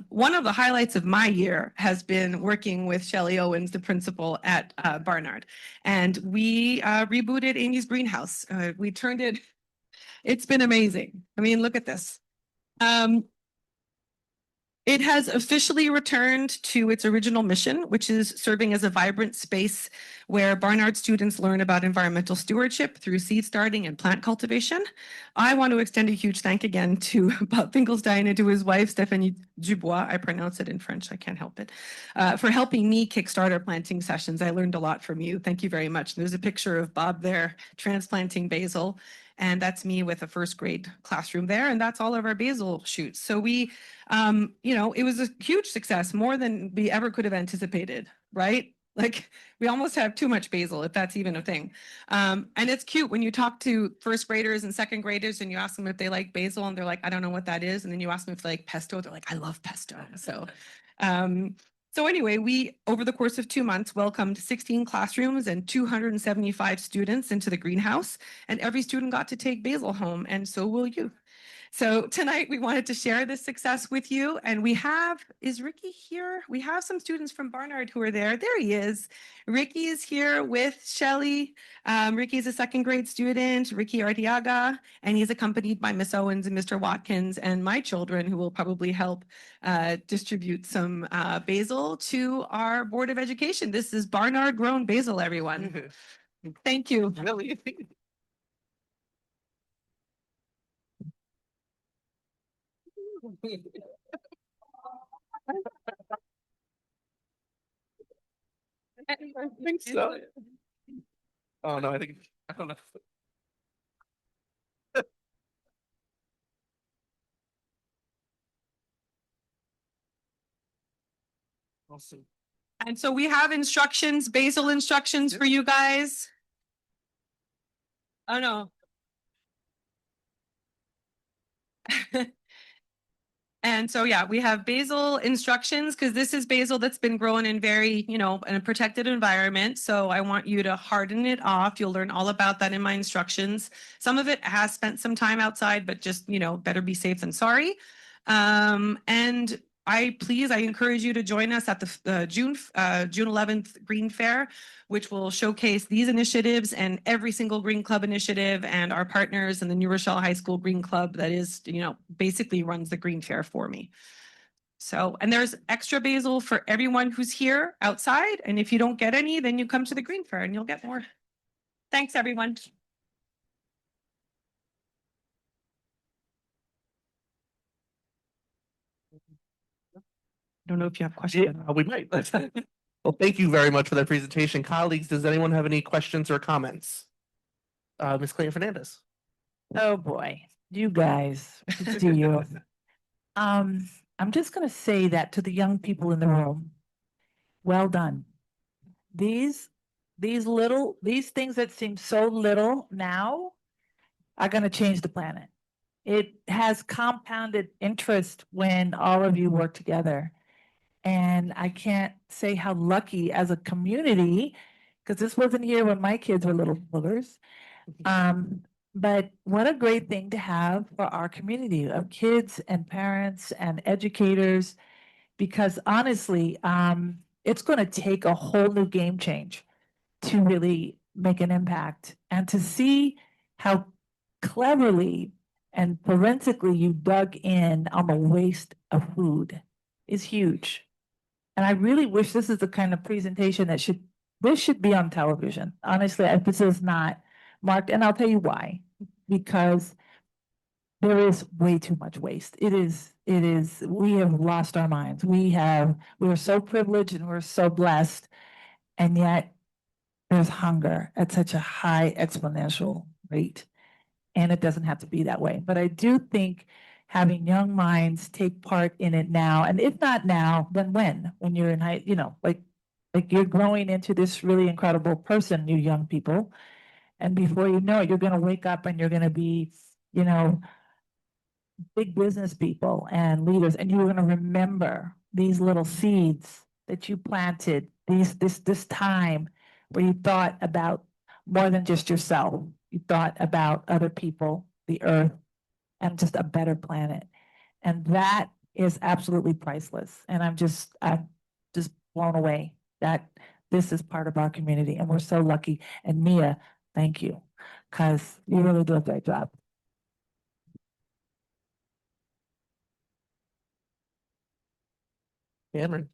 One of the highlights of my year has been working with Shelley Owens, the principal at Barnard. And we rebooted Amy's Greenhouse. We turned it, it's been amazing. I mean, look at this. It has officially returned to its original mission, which is serving as a vibrant space where Barnard students learn about environmental stewardship through seed starting and plant cultivation. I want to extend a huge thank again to Bob Finkelstein and to his wife, Stephanie Dubois. I pronounce it in French, I can't help it, for helping me kickstart our planting sessions. I learned a lot from you. Thank you very much. There's a picture of Bob there transplanting basil. And that's me with a first grade classroom there. And that's all of our basil shoots. So we, it was a huge success, more than we ever could have anticipated, right? Like we almost have too much basil, if that's even a thing. And it's cute when you talk to first graders and second graders and you ask them if they like basil and they're like, I don't know what that is. And then you ask them if they like pesto, they're like, I love pesto. So anyway, we, over the course of 2 months, welcomed 16 classrooms and 275 students into the greenhouse, and every student got to take basil home, and so will you. So tonight we wanted to share this success with you, and we have, is Ricky here? We have some students from Barnard who are there. There he is. Ricky is here with Shelly. Ricky is a second grade student, Ricky Artiaga, and he's accompanied by Miss Owens and Mr. Watkins and my children, who will probably help distribute some basil to our Board of Education. This is Barnard grown basil, everyone. Thank you. Really? I think so. Oh no, I don't know. Awesome. And so we have instructions, basil instructions for you guys. Oh no. And so, yeah, we have basil instructions because this is basil that's been grown in very, in a protected environment. So I want you to harden it off. You'll learn all about that in my instructions. Some of it has spent some time outside, but just, better be safe than sorry. And I encourage you to join us at the June 11th Green Fair, which will showcase these initiatives and every single Green Club initiative and our partners and the New Rochelle High School Green Club that is, basically runs the Green Fair for me. So, and there's extra basil for everyone who's here outside. And if you don't get any, then you come to the Green Fair and you'll get more. Thanks, everyone. I don't know if you have questions. Yeah, we might. Well, thank you very much for that presentation. Colleagues, does anyone have any questions or comments? Ms. Clayton Fernandez. Oh, boy, you guys, do you? I'm just gonna say that to the young people in the room. Well done. These things that seem so little now are gonna change the planet. It has compounded interest when all of you work together. And I can't say how lucky as a community, because this wasn't here when my kids were little boogers. But what a great thing to have for our community of kids and parents and educators, because honestly, it's going to take a whole new game change to really make an impact, and to see how cleverly and forensically you dug in on the waste of food is huge. And I really wish this is the kind of presentation that this should be on television. Honestly, if this is not marked, and I'll tell you why, because there is way too much waste. It is, we have lost our minds. We are so privileged and we're so blessed, and yet there's hunger at such a high exponential rate. And it doesn't have to be that way. But I do think having young minds take part in it now, and if not now, then when you're in high, like you're growing into this really incredible person, you young people. And before you know it, you're going to wake up and you're going to be, big business people and leaders, and you're going to remember these little seeds that you planted, this time where you thought about more than just yourself. You thought about other people, the earth, and just a better planet. And that is absolutely priceless. And I'm just blown away that this is part of our community, and we're so lucky. And Mia, thank you, because you really do a great job. Cameron.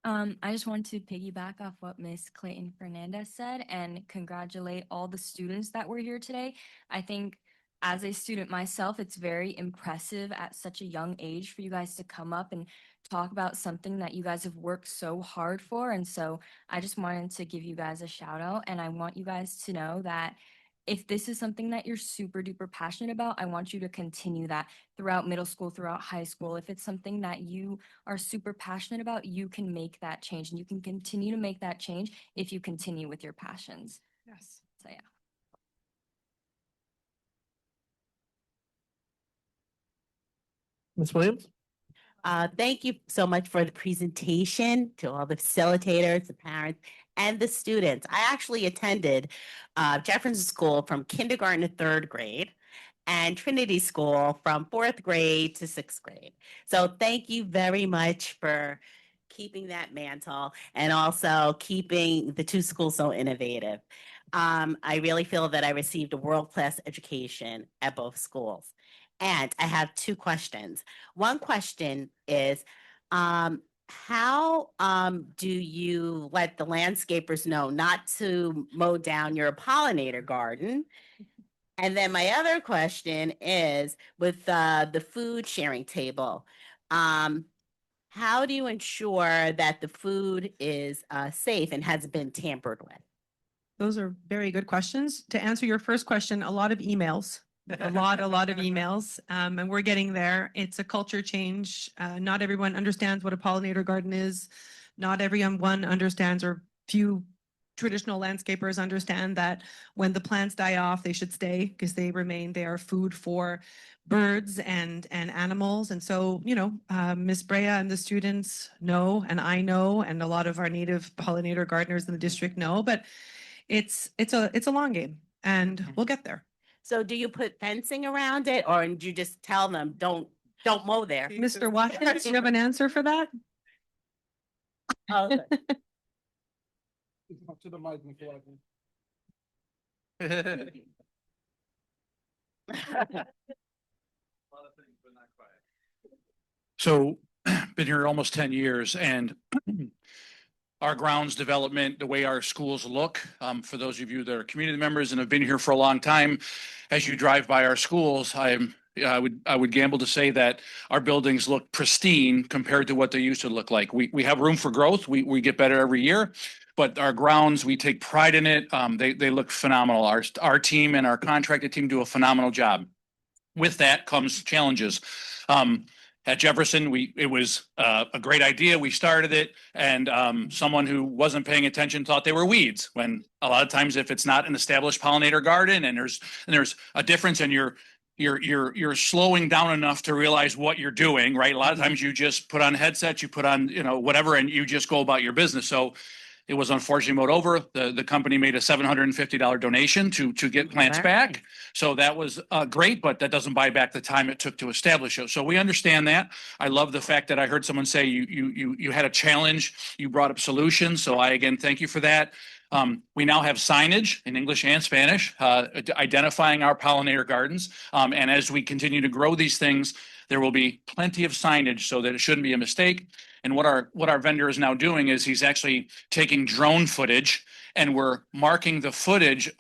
I just want to piggyback off what Miss Clayton Fernandez said and congratulate all the students that were here today. I think as a student myself, it's very impressive at such a young age for you guys to come up and talk about something that you guys have worked so hard for. And so I just wanted to give you guys a shout out, and I want you guys to know that if this is something that you're super duper passionate about, I want you to continue that throughout middle school, throughout high school. If it's something that you are super passionate about, you can make that change, and you can continue to make that change if you continue with your passions. Yes. So yeah. Ms. Williams? Thank you so much for the presentation to all the facilitators, the parents, and the students. I actually attended Jefferson School from kindergarten to third grade and Trinity School from fourth grade to sixth grade. So thank you very much for keeping that mantle and also keeping the two schools so innovative. I really feel that I received a world-class education at both schools. And I have two questions. One question is, how do you let the landscapers know not to mow down your pollinator garden? And then my other question is with the food sharing table, how do you ensure that the food is safe and hasn't been tampered with? Those are very good questions. To answer your first question, a lot of emails. A lot of emails, and we're getting there. It's a culture change. Not everyone understands what a pollinator garden is. Not everyone understands, or few traditional landscapers understand that when the plants die off, they should stay because they are food for birds and animals. And so, Miss Brea and the students know, and I know, and a lot of our native pollinator gardeners in the district know, but it's a long game, and we'll get there. So do you put fencing around it, or do you just tell them, don't mow there? Mr. Watkins, do you have an answer for that? Oh, good. Up to the mic, Mr. Watkins. So, been here almost 10 years, and our grounds development, the way our schools look, for those of you that are community members and have been here for a long time, as you drive by our schools, I would gamble to say that our buildings look pristine compared to what they used to look like. We have room for growth. We get better every year, but our grounds, we take pride in it. They look phenomenal. Our team and our contracted team do a phenomenal job. With that comes challenges. At Jefferson, it was a great idea. We started it, and someone who wasn't paying attention thought they were weeds. When a lot of times, if it's not an established pollinator garden, and there's a difference, and you're slowing down enough to realize what you're doing, right? A lot of times you just put on headsets, you put on whatever, and you just go about your business. So it was unfortunately mowed over. The company made a $750 donation to get plants back. So that was great, but that doesn't buy back the time it took to establish it. So we understand that. I love the fact that I heard someone say you had a challenge, you brought up solutions. So I again thank you for that. We now have signage in English and Spanish identifying our pollinator gardens. And as we continue to grow these things, there will be plenty of signage so that it shouldn't be a mistake. And what our vendor is now doing is he's actually taking drone footage, and we're marking the footage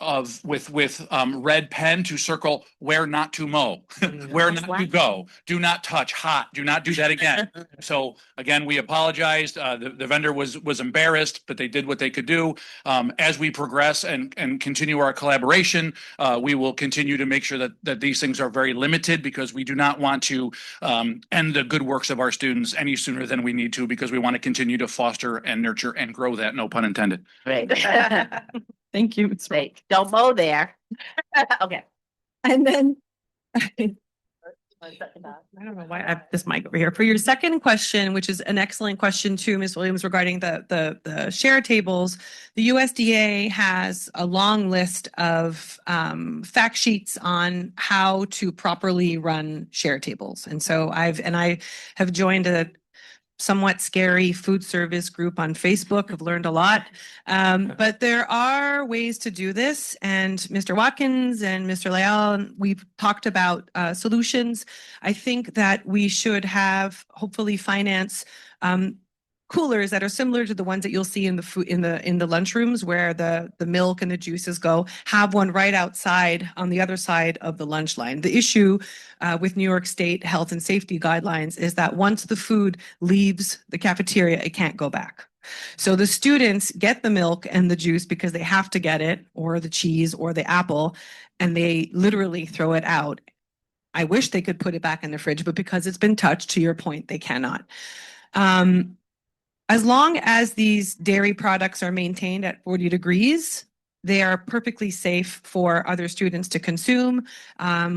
with red pen to circle where not to mow, where not to go, do not touch, hot, do not do that again. So again, we apologized. The vendor was embarrassed, but they did what they could do. As we progress and continue our collaboration, we will continue to make sure that these things are very limited, because we do not want to end the good works of our students any sooner than we need to, because we want to continue to foster and nurture and grow that, no pun intended. Right. Thank you. Right. Don't mow there. Okay. And then I don't know why I have this mic over here. For your second question, which is an excellent question too, Ms. Williams, regarding the share tables, the USDA has a long list of fact sheets on how to properly run share tables. And so I have joined somewhat scary food service group on Facebook. I've learned a lot. But there are ways to do this. And Mr. Watkins and Mr. Leal, we've talked about solutions. I think that we should have hopefully finance coolers that are similar to the ones that you'll see in the food in the lunchrooms where the milk and the juices go. Have one right outside on the other side of the lunch line. The issue with New York State health and safety guidelines is that once the food leaves the cafeteria, it can't go back. So the students get the milk and the juice because they have to get it, or the cheese or the apple, and they literally throw it out. I wish they could put it back in the fridge, but because it's been touched, to your point, they cannot. As long as these dairy products are maintained at 40 degrees, they are perfectly safe for other students to consume.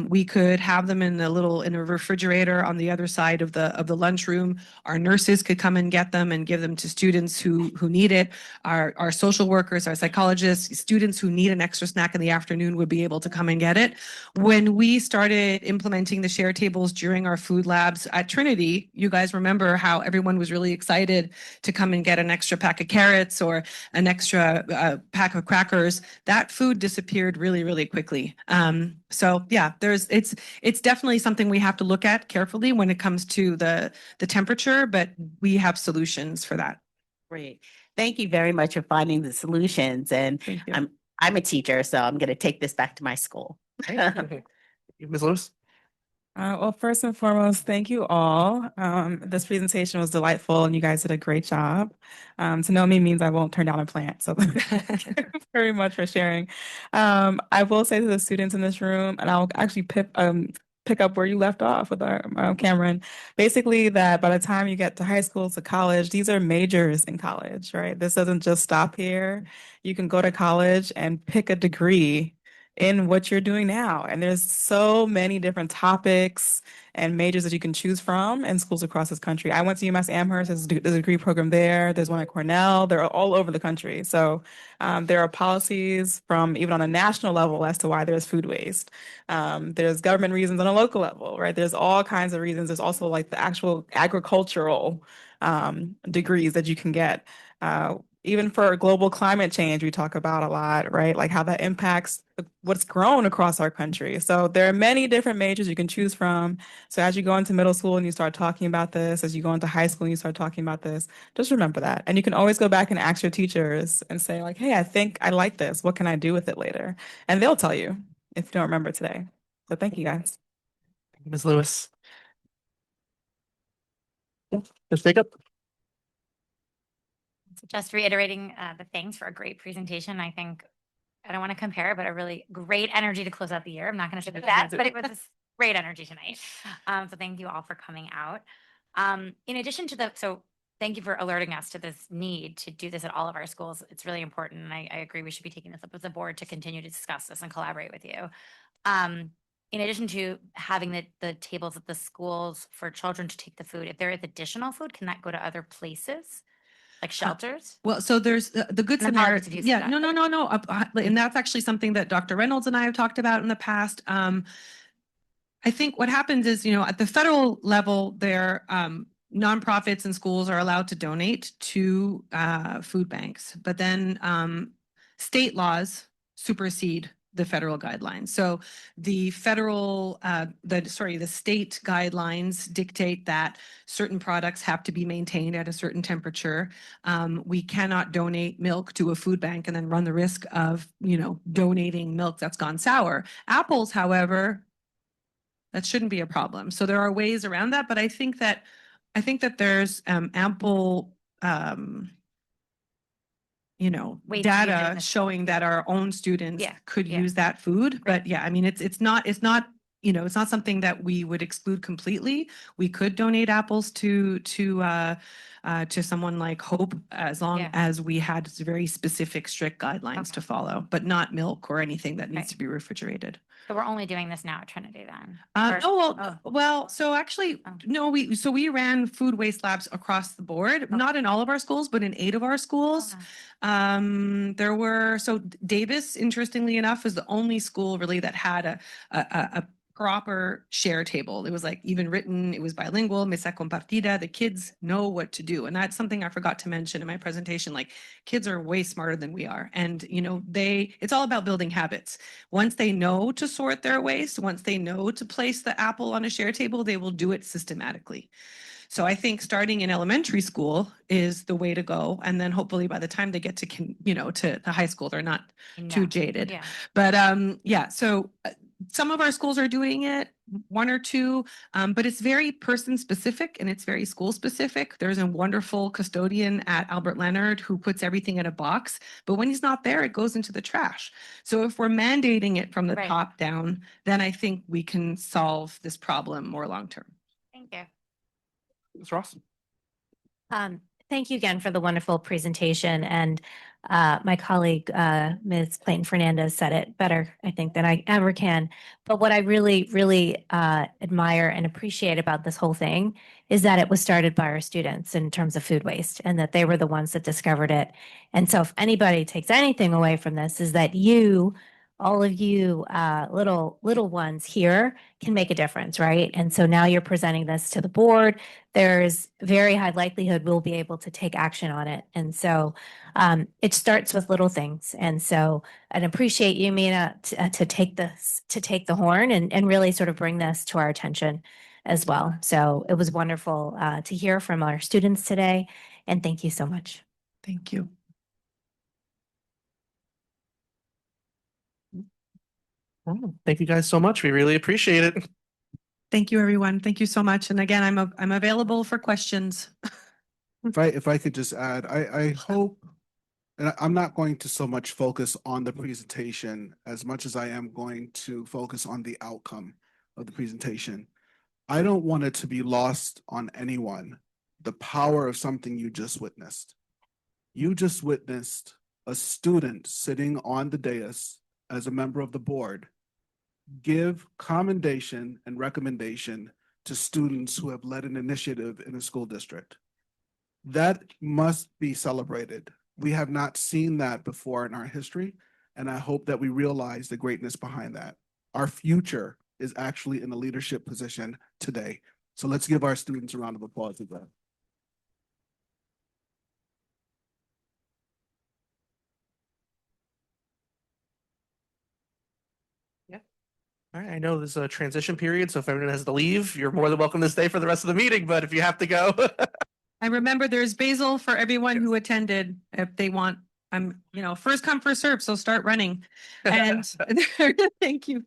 We could have them in a refrigerator on the other side of the lunchroom. Our nurses could come and get them and give them to students who need it. Our social workers, our psychologists, students who need an extra snack in the afternoon would be able to come and get it. When we started implementing the share tables during our food labs at Trinity, you guys remember how everyone was really excited to come and get an extra pack of carrots or an extra pack of crackers. That food disappeared really, really quickly. So yeah, it's definitely something we have to look at carefully when it comes to the temperature, but we have solutions for that. Great. Thank you very much for finding the solutions. And I'm a teacher, so I'm going to take this back to my school. Ms. Lewis? Well, first and foremost, thank you all. This presentation was delightful and you guys did a great job. To know me means I won't turn down a plant. So thank you very much for sharing. I will say to the students in this room, and I'll actually pick up where you left off with our Cameron, basically that by the time you get to high school to college, these are majors in college, right? This doesn't just stop here. You can go to college and pick a degree in what you're doing now. And there's so many different topics and majors that you can choose from in schools across this country. I went to UMass Amherst, there's a degree program there. There's one at Cornell. They're all over the country. So there are policies from even on a national level as to why there's food waste. There's government reasons on a local level, right? There's all kinds of reasons. There's also like the actual agricultural degrees that you can get. Even for global climate change, we talk about a lot, right? Like how that impacts what's grown across our country. So there are many different majors you can choose from. So as you go into middle school and you start talking about this, as you go into high school and you start talking about this, just remember that. And you can always go back and ask your teachers and say like, hey, I think I like this. What can I do with it later? And they'll tell you if you don't remember today. So thank you guys. Ms. Lewis? Ms. Jacob? So just reiterating the thanks for a great presentation. I think, I don't want to compare, but a really great energy to close out the year. I'm not going to say that, but it was great energy tonight. So thank you all for coming out. In addition to so thank you for alerting us to this need to do this at all of our schools. It's really important. And I agree we should be taking this up as a board to continue to discuss this and collaborate with you. In addition to having the tables at the schools for children to take the food, if there is additional food, can that go to other places? Like shelters? Well, so there's the Good And apologies if Samaritan. you said Yeah, that, no. And that's actually something that Dr. Reynolds and I have talked about in the past. I think what happens is, at the federal level, there nonprofits and schools are allowed to donate to food banks, but then state laws supersede the federal guidelines. So the federal, the state guidelines dictate that certain products have to be maintained at a certain temperature. We cannot donate milk to a food bank and then run the risk of, donating milk that's gone sour. Apples, however, that shouldn't be a problem. So there are ways around that, but I think that there's ample Ways to use it in data the showing that our own students could yeah. use that food. But yeah, I mean, it's not something that we would exclude completely. We could donate apples to someone like Hope as long as we had very specific, strict guidelines to follow, but not milk or anything that needs to be refrigerated. So we're only doing this now at Trinity then? So actually, no, we ran food waste labs across the board, not in all of our schools, but in 8 of our schools. There were, Davis, interestingly enough, is the only school really that had a proper share table. It was like even written, it was bilingual, mesa compartida. The kids know what to do. And that's something I forgot to mention in my presentation. Like kids are way smarter than we are. And, you know, it's all about building habits. Once they know to sort their waste, once they know to place the apple on a share table, they will do it systematically. So I think starting in elementary school is the way to go. And then hopefully by the time they get to, to the high school, they're not too jaded. Yeah. But yeah, so some of our schools are doing it, one or two, but it's very person specific and it's very school specific. There's a wonderful custodian at Albert Leonard who puts everything in a box, but when he's not there, it goes into the trash. So if we're mandating it from the Right. top down, then I think we can solve this problem more long term. Thank you. Ms. Ross? Thank you again for the wonderful presentation. And my colleague, Ms. Clayton Fernandez said it better, I think, than I ever can. But what I really, really admire and appreciate about this whole thing is that it was started by our students in terms of food waste and that they were the ones that discovered it. And so if anybody takes anything away from this is that you, all of you little ones here can make a difference, right? And so now you're presenting this to the board. There's very high likelihood we'll be able to take action on it. And so it starts with little things. And so I'd appreciate you, Mina, to take the horn and really sort of bring this to our attention as well. So it was wonderful to hear from our students today. And thank you so much. Thank you. Oh, thank you guys so much. We really appreciate it. Thank you, everyone. Thank you so much. And again, I'm available for questions. If I could just add, I hope, and I'm not going to so much focus on the presentation as much as I am going to focus on the outcome of the presentation. I don't want it to be lost on anyone, the power of something you just witnessed. You just witnessed a student sitting on the dais as a member of the board give commendation and recommendation to students who have led an initiative in a school district. That must be celebrated. We have not seen that before in our history, and I hope that we realize the greatness behind that. Our future is actually in a leadership position today. So let's give our students a round of applause for that. All right, I know there's a transition period, so if everyone has to leave, you're more than welcome to stay for the rest of the meeting, but if you have to go. I remember there's basil for everyone who attended if they want. I'm, first come, first serve, so start running. And thank you.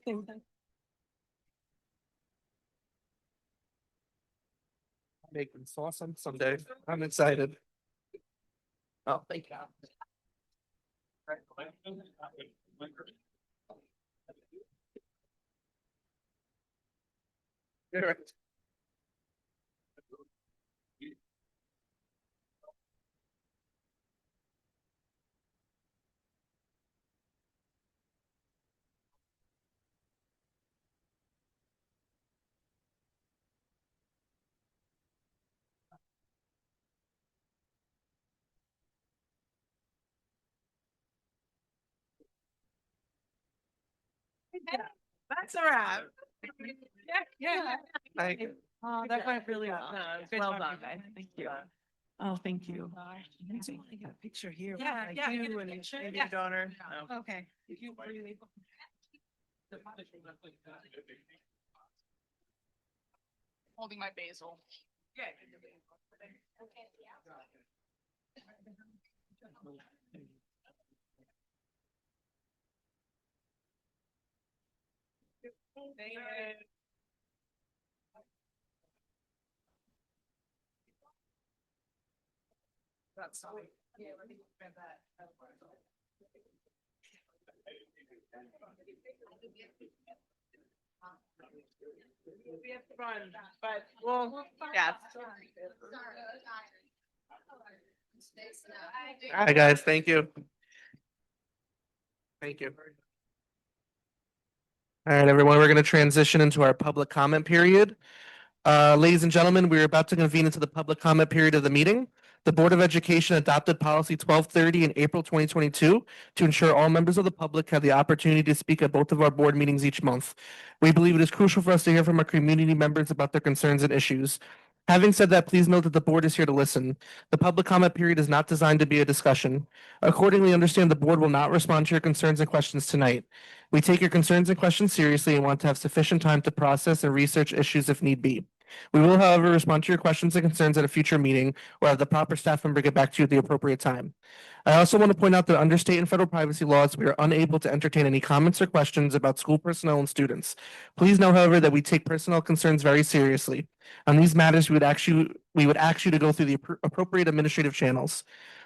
Make them awesome someday. I'm excited. Oh, thank you. All right. That's a wrap. Yeah. Oh, that went really well. Well done, guys. Thank you. Oh, thank you. I got a picture here. Yeah, Like yeah, you get a and picture, maybe yeah. a donor. No. Okay. Holding my basil. Yeah. That's all. Yeah, let me grab that. We have to run, but we'll, yeah. All right, guys, thank you. Thank you. All right, everyone, we're going to transition into our public comment period. Ladies and gentlemen, we're about to convene into the public comment period of the meeting. The Board of Education adopted policy 1230 in April 2022 to ensure all members of the public have the opportunity to speak at both of our board meetings each month. We believe it is crucial for us to hear from our community members about their concerns and issues. Having said that, please note that the board is here to listen. The public comment period is not designed to be a discussion. Accordingly, understand the board will not respond to your concerns and questions tonight. We take your concerns and questions seriously and want to have sufficient time to process and research issues if need be. We will, however, respond to your questions and concerns at a future meeting or have the proper staff member get back to you at the appropriate time. I also want to point out that under state and federal privacy laws, we are unable to entertain any comments or questions about school personnel and students. Please know, however, that we take personnel concerns very seriously. On these matters, we would ask you to go through the appropriate administrative channels.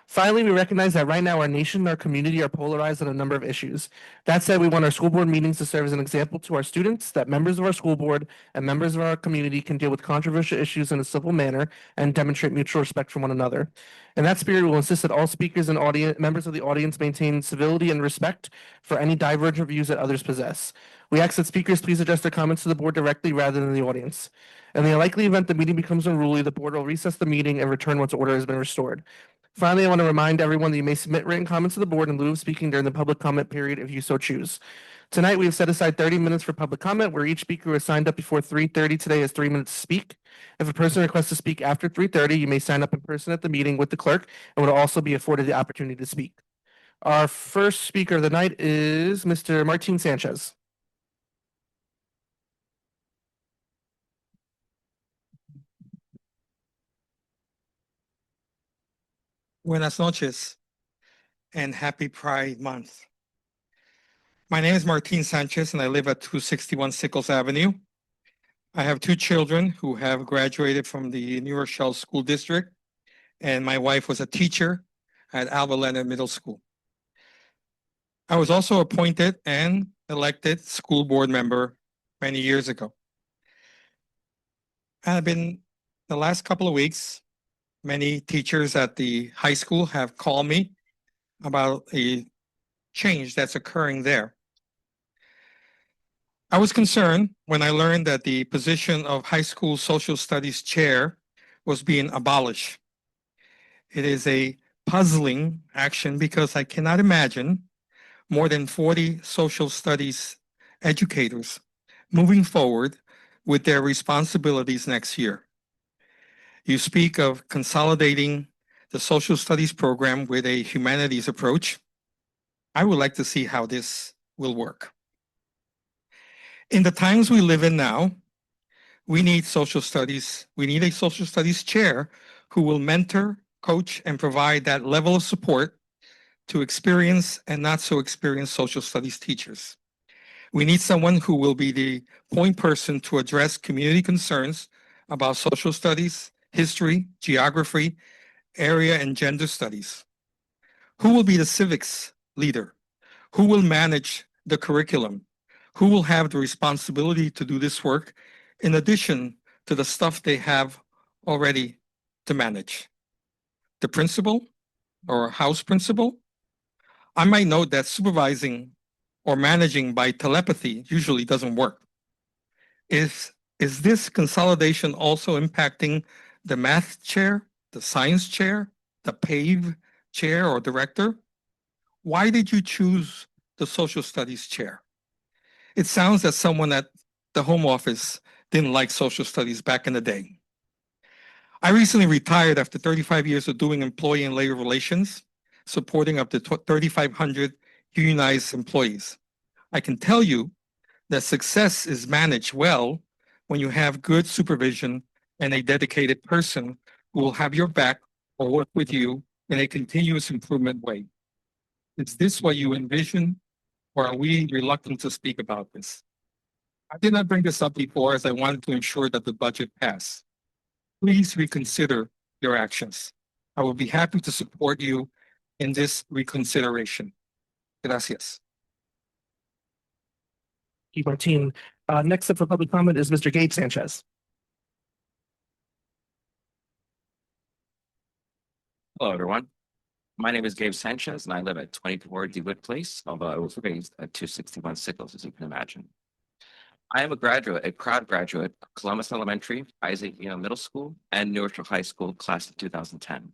Finally, we recognize that right now our nation and our community are polarized on a number of issues. That said, we want our school board meetings to serve as an example to our students that members of our school board and members of our community can deal with controversial issues in a civil manner and demonstrate mutual respect for one another. In that spirit, we will insist that all speakers and members of the audience maintain civility and respect for any divergent views that others possess. We ask that speakers please address their comments to the board directly rather than the audience. In the likely event the meeting becomes unruly, the board will recess the meeting and return once order has been restored. Finally, I want to remind everyone that you may submit written comments to the board in lieu of speaking during the public comment period if you so choose. Tonight, we have set aside 30 minutes for public comment, where each speaker who has signed up before 3:30 today has 3 minutes to speak. If a person requests to speak after 3:30, you may sign up in person at the meeting with the clerk and would also be afforded the opportunity to speak. Our first speaker of the night is Mr. Martin Sanchez. Buenas noches and happy Pride Month. My name is Martin Sanchez and I live at 261 Sickles Avenue. I have 2 children who have graduated from the New Rochelle School District, and my wife was a teacher at Alva Leonard Middle School. I was also appointed and elected school board member many years ago. The last couple of weeks, many teachers at the high school have called me about a change that's occurring there. I was concerned when I learned that the position of high school social studies chair was being abolished. It is a puzzling action because I cannot imagine more than 40 social studies educators moving forward with their responsibilities next year. You speak of consolidating the social studies program with a humanities approach. I would like to see how this will work. In the times we live in now, we need social studies. We need a social studies chair who will mentor, coach, and provide that level of support to experienced and not so experienced social studies teachers. We need someone who will be the point person to address community concerns about social studies, history, geography, area and gender studies. Who will be the civics leader? Who will manage the curriculum? Who will have the responsibility to do this work in addition to the stuff they have already to manage? The principal or house principal? I might note that supervising or managing by telepathy usually doesn't work. Is this consolidation also impacting the math chair, the science chair, the PAVE chair or director? Why did you choose the social studies chair? It sounds that someone at the home office didn't like social studies back in the day. I recently retired after 35 years of doing employee and labor relations, supporting up to 3,500 unionized employees. I can tell you that success is managed well when you have good supervision and a dedicated person who will have your back or work with you in a continuous improvement way. Is this what you envision, or are we reluctant to speak about this? I did not bring this up before as I wanted to ensure that the budget passed. Please reconsider your actions. I will be happy to support you in this reconsideration. Gracias. Thank you, Martin. Next up for public comment is Mr. Gabe Sanchez. Hello, everyone. My name is Gabe Sanchez, and I live at 24 DeWitt Place, although I was raised at 261 Sickles, as you can imagine. I am a proud graduate of Columbus Elementary, Isaac Middle School, and New Rochelle High School, class of 2010.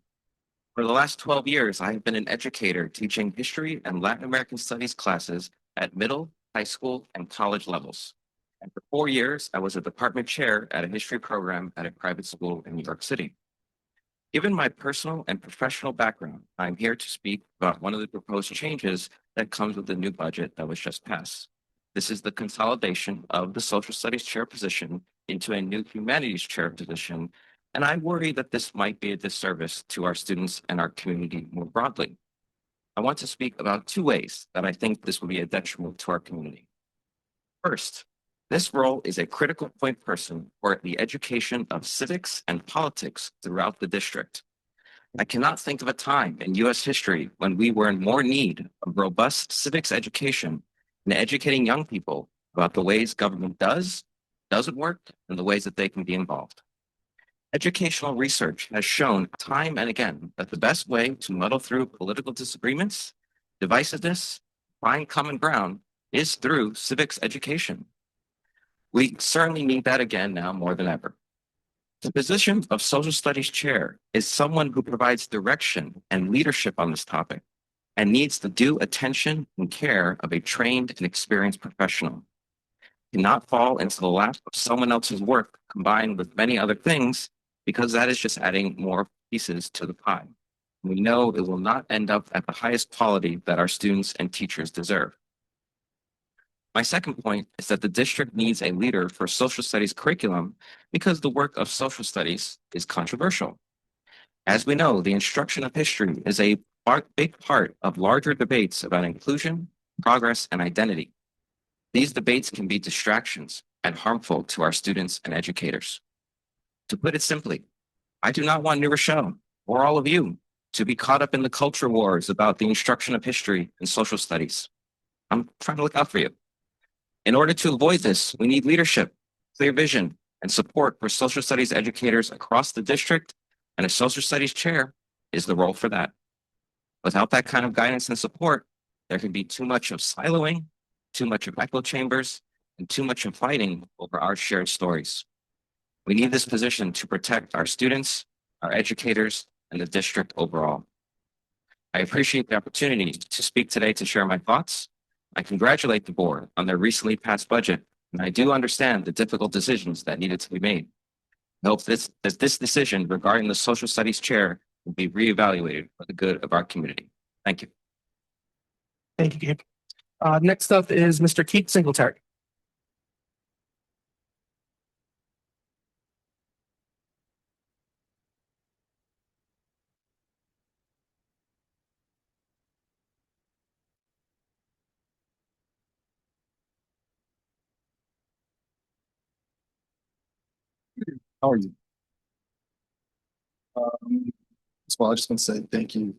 For the last 12 years, I have been an educator teaching history and Latin American studies classes at middle, high school, and college levels. And for 4 years, I was a department chair at a history program at a private school in New York City. Given my personal and professional background, I'm here to speak about one of the proposed changes that comes with the new budget that was just passed. This is the consolidation of the social studies chair position into a new humanities chair position, and I worry that this might be a disservice to our students and our community more broadly. I want to speak about 2 ways that I think this will be a detriment to our community. First, this role is a critical point person for the education of civics and politics throughout the district. I cannot think of a time in U.S. history when we were in more need of robust civics education and educating young people about the ways government doesn't work, and the ways that they can be involved. Educational research has shown time and again that the best way to muddle through political disagreements, divisiveness, find common ground is through civics education. We certainly need that again now more than ever. The position of social studies chair is someone who provides direction and leadership on this topic and needs the due attention and care of a trained and experienced professional. It cannot fall into the lap of someone else's work combined with many other things, because that is just adding more pieces to the pie. We know it will not end up at the highest quality that our students and teachers deserve. My second point is that the district needs a leader for social studies curriculum because the work of social studies is controversial. As we know, the instruction of history is a big part of larger debates about inclusion, progress, and identity. These debates can be distractions and harmful to our students and educators. To put it simply, I do not want New Rochelle or all of you to be caught up in the culture wars about the instruction of history and social studies. I'm trying to look out for you. In order to avoid this, we need leadership, clear vision, and support for social studies educators across the district, and a social studies chair is the role for that. Without that kind of guidance and support, there can be too much of siloing, too much of echo chambers, and too much of fighting over our shared stories. We need this position to protect our students, our educators, and the district overall. I appreciate the opportunity to speak today to share my thoughts. I congratulate the board on their recently passed budget, and I do understand the difficult decisions that needed to be made. I hope that this decision regarding the social studies chair will be reevaluated for the good of our community. Thank you. Thank you, Gabe. Next up is Mr. Keith Singletary. How are you? Well, I just want to say thank you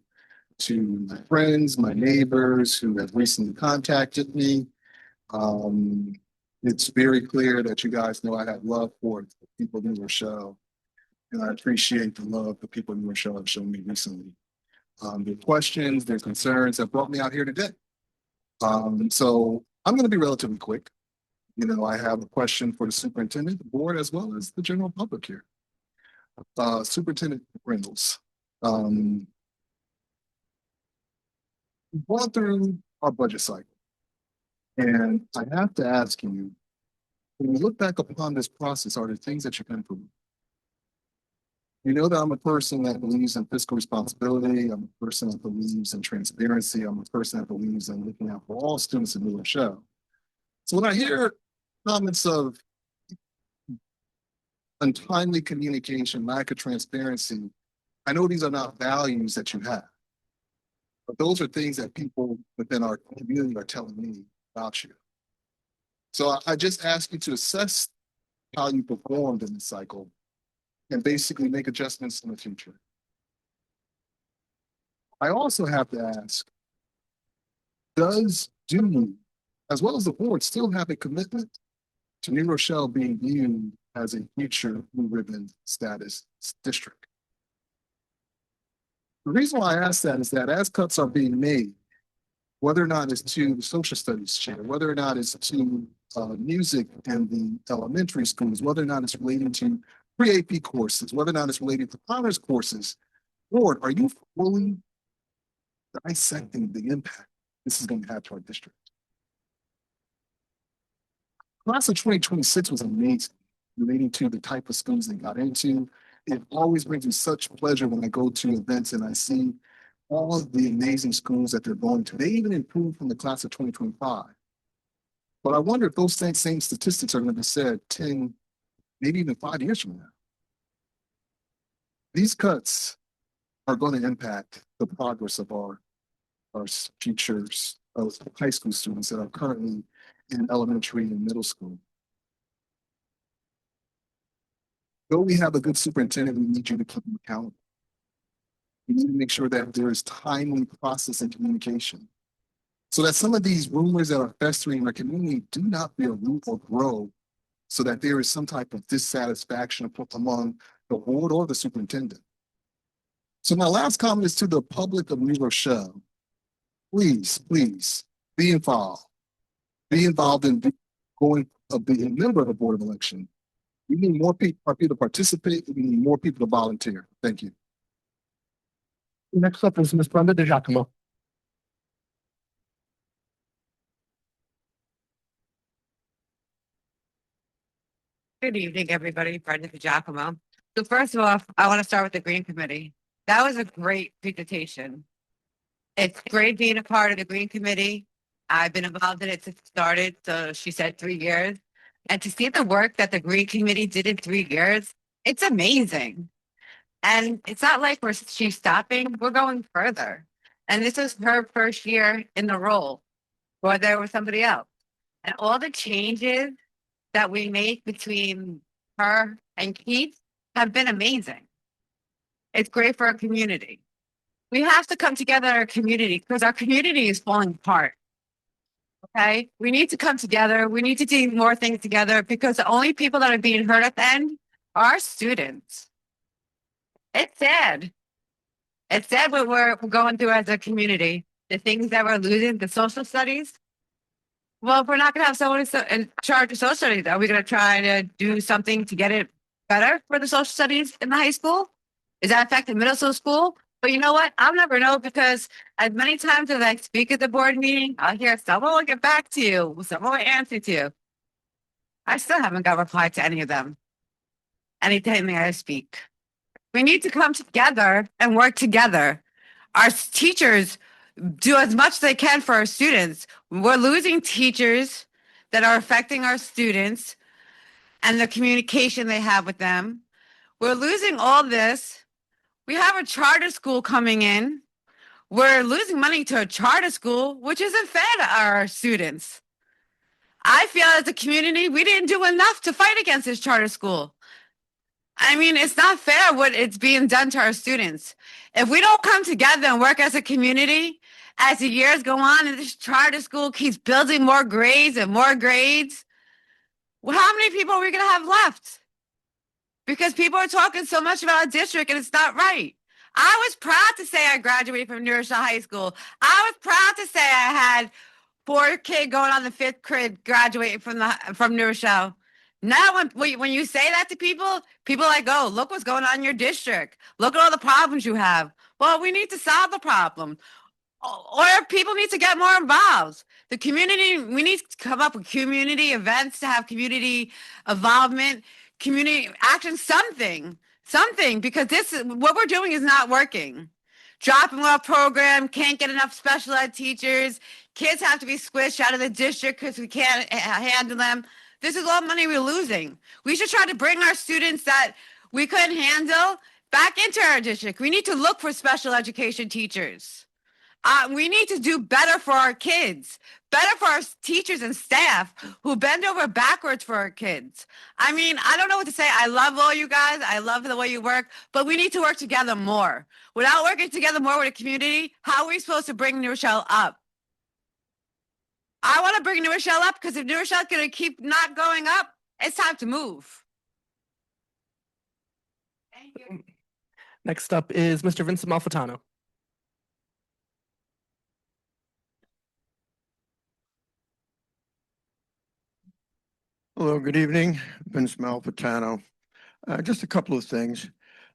to my friends, my neighbors who have recently contacted me. It's very clear that you guys know I have love for the people in New Rochelle, and I appreciate the love the people in New Rochelle have shown me recently. Their questions, their concerns have brought me out here today. So I'm going to be relatively quick. You know, I have a question for the superintendent, the board, as well as the general public here. Superintendent Reynolds, we've gone through our budget cycle, and I have to ask you, when you look back upon this process, are there things that you can improve? You know that I'm a person that believes in fiscal responsibility. I'm a person that believes in transparency. I'm a person that believes in looking out for all students in New Rochelle. So when I hear comments of untimely communication, lack of transparency, I know these are not values that you have, but those are things that people within our community are telling me about you. So I just ask you to assess how you performed in this cycle and basically make adjustments in the future. I also have to ask, do you, as well as the board, still have a commitment to New Rochelle being viewed as a future blue ribbon status district? The reason why I ask that is that as cuts are being made, whether or not it's to the social studies chair, whether or not it's to music in the elementary schools, whether or not it's relating to pre-AP courses, whether or not it's related to honors courses, Board, are you fully dissecting the impact this is going to have to our district? Class of 2026 was amazing, relating to the type of schools they got into. It always brings me such pleasure when I go to events and I see all of the amazing schools that they're going to. They even improved from the class of 2025. But I wonder if those same statistics are going to be said 10, maybe even 5 years from now. These cuts are going to impact the progress of our futures of high school students that are currently in elementary and middle school. Though we have a good superintendent, we need you to keep them accountable. We need to make sure that there is timely process and communication, so that some of these rumors that are festering in our community do not bear root or grow, so that there is some type of dissatisfaction among the board or the superintendent. So my last comment is to the public of New Rochelle. Please, please be involved. Be involved in being a member of the Board of Election. We need more people to participate. We need more people to volunteer. Thank you. Next up is Ms. Brenda DiGiacomo. Good evening, everybody. Brenda DiGiacomo. So first of all, I want to start with the Green Committee. That was a great presentation. It's great being a part of the Green Committee. I've been involved in it since it started, so she said 3 years. And to see the work that the Green Committee did in 3 years, it's amazing. And it's not like she's stopping, we're going further. And this is her first year in the role, or there was somebody else. And all the changes that we make between her and Keith have been amazing. It's great for our community. We have to come together in our community because our community is falling apart. Okay, we need to come together. We need to do more things together because the only people that are being hurt at the end are students. It's sad. It's sad what we're going through as a community. The things that we're losing, the social studies. Well, if we're not going to have someone in charge of social studies, are we going to try to do something to get it better for the social studies in the high school? Is that affecting middle school? But you know what? I'll never know because as many times as I speak at the board meeting, I'll hear someone will get back to you, someone will answer to you. I still haven't got a reply to any of them. Anytime I speak. We need to come together and work together. Our teachers do as much as they can for our students. We're losing teachers that are affecting our students and the communication they have with them. We're losing all this. We have a charter school coming in. We're losing money to a charter school, which isn't fair to our students. I feel as a community, we didn't do enough to fight against this charter school. I mean, it's not fair what it's being done to our students. If we don't come together and work as a community, as the years go on and this charter school keeps building more grades and more grades, well, how many people are we going to have left? Because people are talking so much about a district and it's not right. I was proud to say I graduated from New Rochelle High School. I was proud to say I had 4 kids going on the 5th grade graduating from New Rochelle. Now, when you say that to people, people are like, oh, look what's going on in your district. Look at all the problems you have. Well, we need to solve the problem. Or people need to get more involved. The community, we need to come up with community events to have community involvement, community action, something, because what we're doing is not working. Dropping off program, can't get enough special ed teachers. Kids have to be squished out of the district because we can't handle them. This is all money we're losing. We should try to bring our students that we couldn't handle back into our district. We need to look for special education teachers. We need to do better for our kids, better for our teachers and staff who bend over backwards for our kids. I mean, I don't know what to say. I love all you guys. I love the way you work, but we need to work together more. Without working together more with the community, how are we supposed to bring New Rochelle up? I want to bring New Rochelle up because if New Rochelle's going to keep not going up, it's time to move. Thank you. Next up is Mr. Vincent Malfitano. Hello, good evening. Vince Malfitano. Just a couple of things.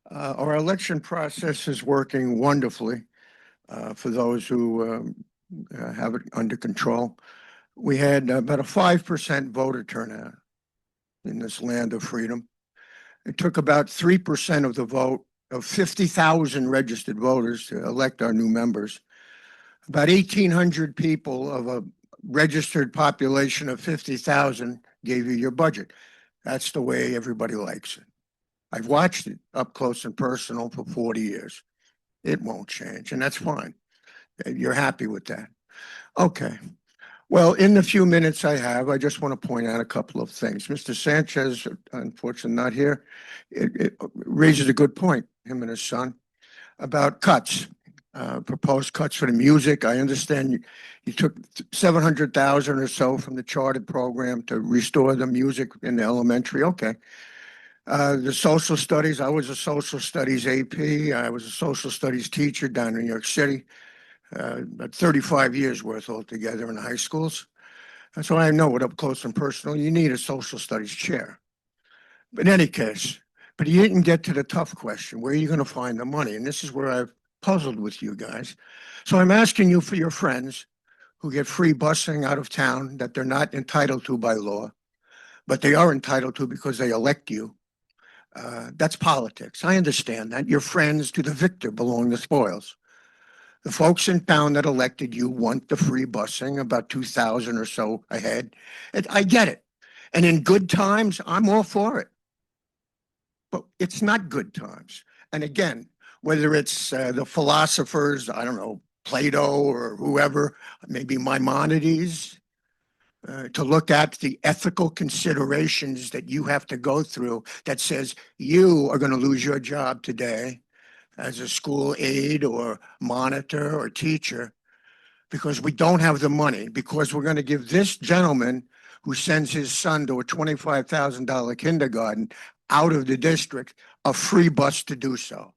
Our election process is working wonderfully for those who have it under control. We had about a 5% voter turnout in this land of freedom. It took about 3% of the vote of 50,000 registered voters to elect our new members. About 1,800 people of a registered population of 50,000 gave you your budget. That's the way everybody likes it. I've watched it up close and personal for 40 years. It won't change, and that's fine. You're happy with that. Okay. Well, in the few minutes I have, I just want to point out a couple of things. Mr. Sanchez, unfortunately not here, it raises a good point, him and his son, about cuts, proposed cuts for the music. I understand you took 700,000 or so from the chartered program to restore the music in the elementary. Okay. The social studies, I was a social studies AP. I was a social studies teacher down in New York City, about 35 years worth altogether in high schools. So I know it up close and personal. You need a social studies chair. But in any case, but you didn't get to the tough question, where are you going to find the money? And this is where I've puzzled with you guys. So I'm asking you for your friends who get free busing out of town that they're not entitled to by law, but they are entitled to because they elect you. That's politics. I understand that. Your friends, to the victor belong the spoils. The folks in town that elected you want the free busing, about 2,000 or so ahead. I get it. And in good times, I'm all for it. But it's not good times. And again, whether it's the philosophers, I don't know, Plato or whoever, maybe Maimonides, to look at the ethical considerations that you have to go through that says you are going to lose your job today as a school aide or monitor or teacher because we don't have the money, because we're going to give this gentleman who sends his son to a $25,000 kindergarten out of the district a free bus to do so.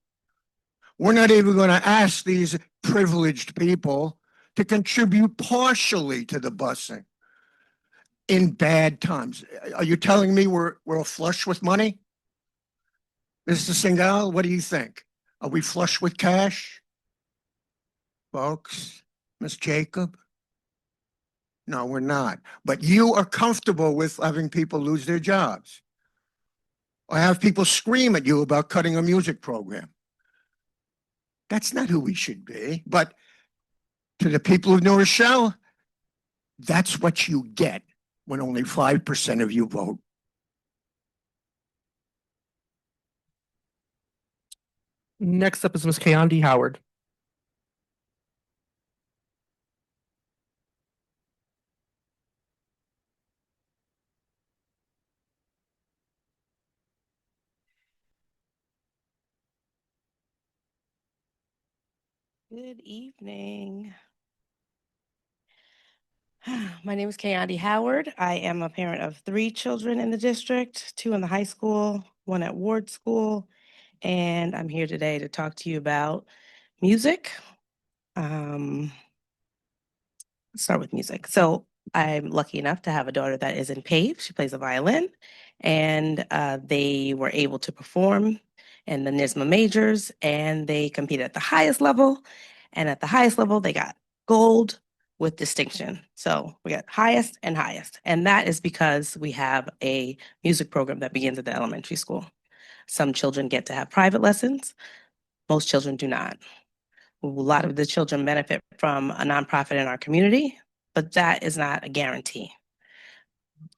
We're not even going to ask these privileged people to contribute partially to the busing in bad times. Are you telling me we're flush with money? Mr. Singhal, what do you think? Are we flush with cash? Folks, Ms. Jacob? No, we're not. But you are comfortable with having people lose their jobs. Or have people scream at you about cutting a music program. That's not who we should be. But to the people of New Rochelle, that's what you get when only 5% of you vote. Next up is Ms. Kayandi Howard. Good evening. My name is Kayandi Howard. I am a parent of 3 children in the district, 2 in the high school, 1 at Ward School, and I'm here today to talk to you about music. Let's start with music. So I'm lucky enough to have a daughter that is in PAVE. She plays the violin, and they were able to perform in the NYSSMA majors, and they competed at the highest level. And at the highest level, they got gold with distinction. So we got highest and highest. And that is because we have a music program that begins at the elementary school. Some children get to have private lessons. Most children do not. A lot of the children benefit from a nonprofit in our community, but that is not a guarantee.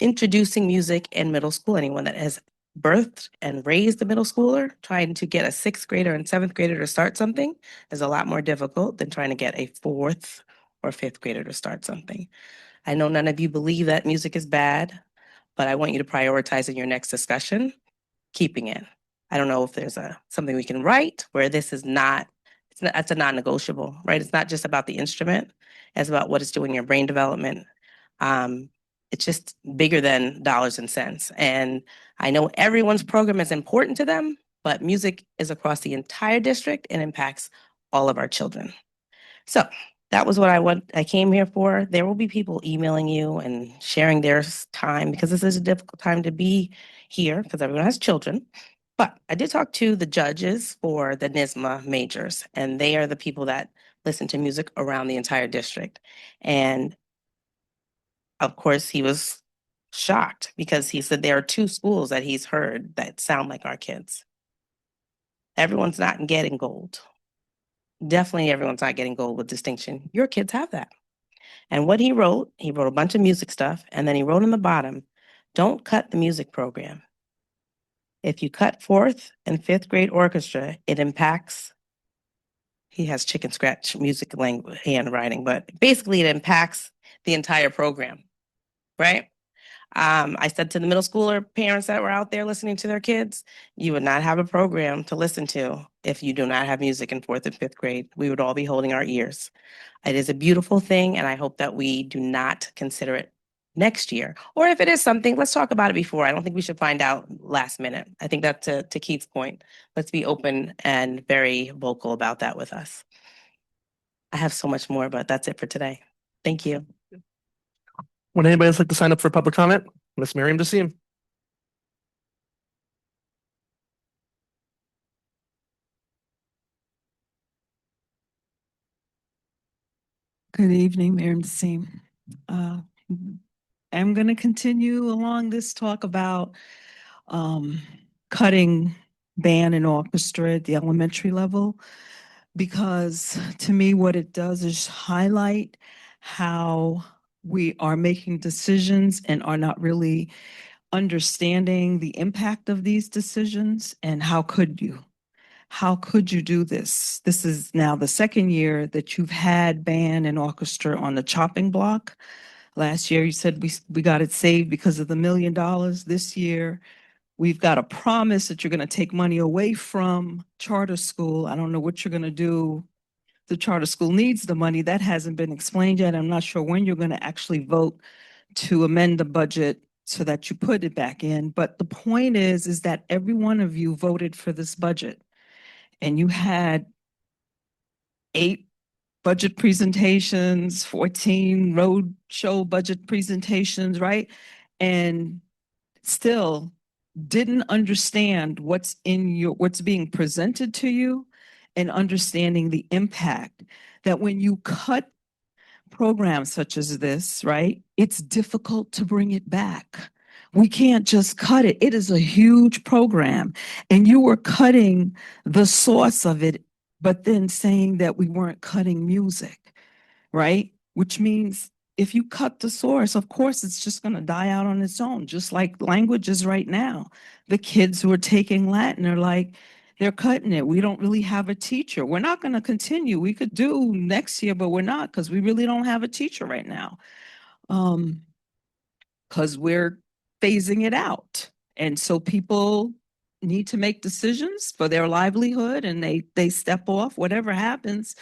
Introducing music in middle school, anyone that has birthed and raised a middle schooler, trying to get a 6th grader and 7th grader to start something is a lot more difficult than trying to get a 4th or 5th grader to start something. I know none of you believe that music is bad, but I want you to prioritize in your next discussion, keeping it. I don't know if there's something we can write where this is not, that's a non-negotiable, right? It's not just about the instrument, it's about what it's doing in your brain development. It's just bigger than dollars and cents. And I know everyone's program is important to them, but music is across the entire district and impacts all of our children. So that was what I came here for. There will be people emailing you and sharing their time because this is a difficult time to be here because everyone has children. But I did talk to the judges for the NISMA majors, and they are the people that listen to music around the entire district. And of course, he was shocked because he said there are 2 schools that he's heard that sound like our kids. Everyone's not getting gold. Definitely everyone's not getting gold with distinction. Your kids have that. And what he wrote a bunch of music stuff, and then he wrote on the bottom, don't cut the music program. If you cut 4th and 5th grade orchestra, it impacts, he has chicken scratch music language handwriting, but basically it impacts the entire program, right? I said to the middle schooler parents that were out there listening to their kids, you would not have a program to listen to if you do not have music in 4th and 5th grade. We would all be holding our ears. It is a beautiful thing, and I hope that we do not consider it next year. Or if it is something, let's talk about it before. I don't think we should find out last minute. I think that's to Keith's point. Let's be open and very vocal about that with us. I have so much more, but that's it for today. Thank you. Would anybody else like to sign up for public comment? Miss Miriam Dasim. Good evening, Miriam Dasim. I'm going to continue along this talk about cutting band and orchestra at the elementary level, because to me, what it does is highlight how we are making decisions and are not really understanding the impact of these decisions. And how could you? How could you do this? This is now the 2nd year that you've had band and orchestra on the chopping block. Last year, you said we got it saved because of the $1 million. This year, we've got a promise that you're going to take money away from charter school. I don't know what you're going to do. The charter school needs the money. That hasn't been explained yet. I'm not sure when you're going to actually vote to amend the budget so that you put it back in. But the point is that every one of you voted for this budget, and you had 8 budget presentations, 14 road show budget presentations, right? And still didn't understand what's being presented to you, and understanding the impact that when you cut programs such as this, right, it's difficult to bring it back. We can't just cut it. It is a huge program, and you were cutting the source of it, but then saying that we weren't cutting music, right? Which means if you cut the source, of course, it's just going to die out on its own, just like languages right now. The kids who are taking Latin are like, they're cutting it. We don't really have a teacher. We're not going to continue. We could do next year, but we're not, because we really don't have a teacher right now. Because we're phasing it out. And so people need to make decisions for their livelihood, and they step off. Whatever happens,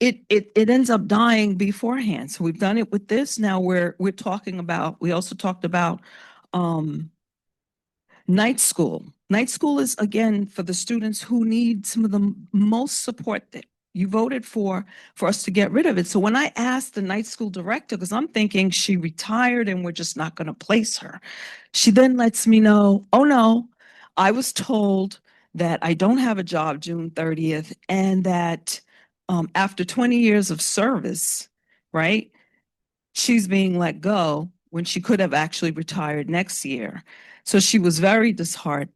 it ends up dying beforehand. So we've done it with this. Now we're talking about, we also talked about night school. Night school is, again, for the students who need some of the most support that you voted for us to get rid of it. So when I asked the night school director, because I'm thinking she retired and we're just not going to place her, she then lets me know, oh no, I was told that I don't have a job June 30th, and that after 20 years of service, right, she's being let go when she could have actually retired next year. So she was very disheartened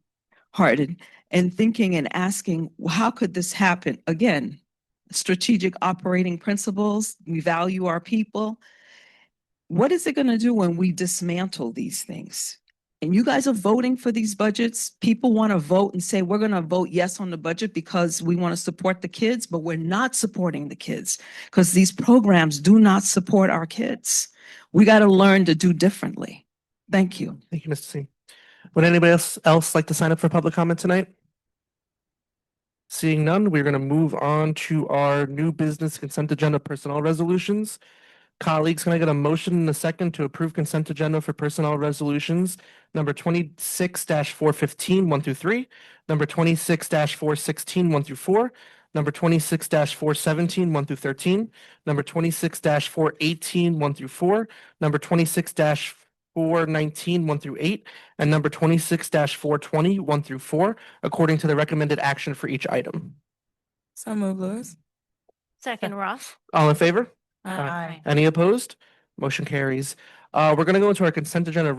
and thinking and asking, well, how could this happen? Again, strategic operating principles. We value our people. What is it going to do when we dismantle these things? And you guys are voting for these budgets. People want to vote and say, we're going to vote yes on the budget because we want to support the kids, but we're not supporting the kids because these programs do not support our kids. We got to learn to do differently. Thank you. Thank you, Mr. C. Would anybody else like to sign up for public comment tonight? Seeing none, we're going to move on to our new business consent agenda personnel resolutions. Colleagues, can I get a motion and a second to approve consent agenda for personnel resolutions number 26-415, 1 through 3, number 26-416, 1 through 4, number 26-417, 1 through 13, number 26-418, 1 through 4, number 26- 419, 1 through 8, and number 26-420, 1 through 4, according to the recommended action for each item. So move, Lewis. Second, Ross. All in favor? Aye. Any opposed? Motion carries. We're gonna go into our consent agenda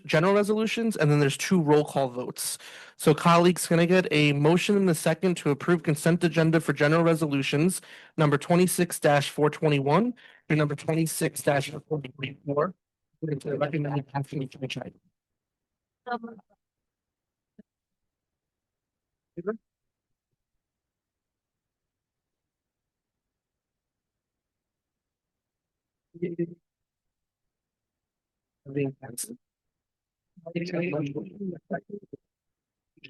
general resolutions, and then there's 2 roll call votes. So colleagues, can I get a motion in the second to approve consent agenda for general resolutions, number 26-421 through number 26-424, according to the recommended action for each item. Being canceled.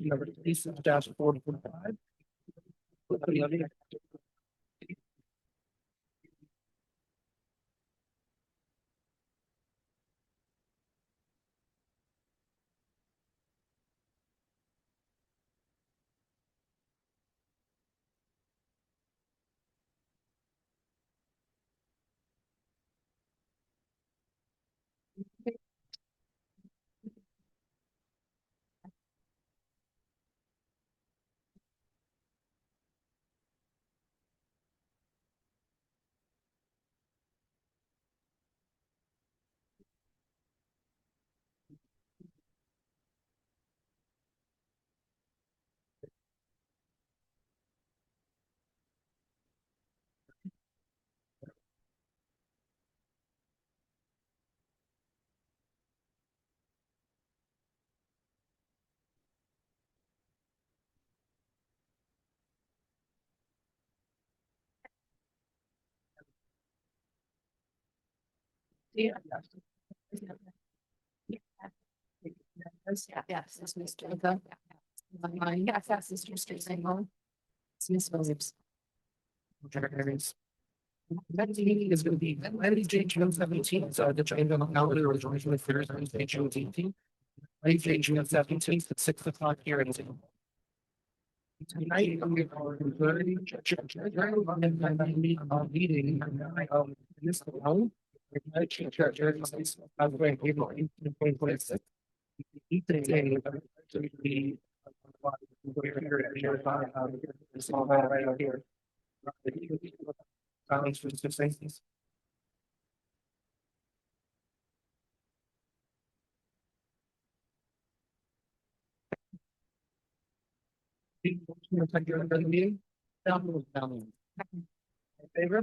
Number 26-425. Yes, it's Mr. Eva. Yes, that's Mr. Single. It's Miss Williams. Next meeting is going to be Wednesday, June 17th, so the change on the calendar was originally Thursday, June 18th. Wednesday, June 17th at 6 o'clock here in Zoom. Tonight, we are meeting this alone. Balance for the safety. Meeting. Down. In favor?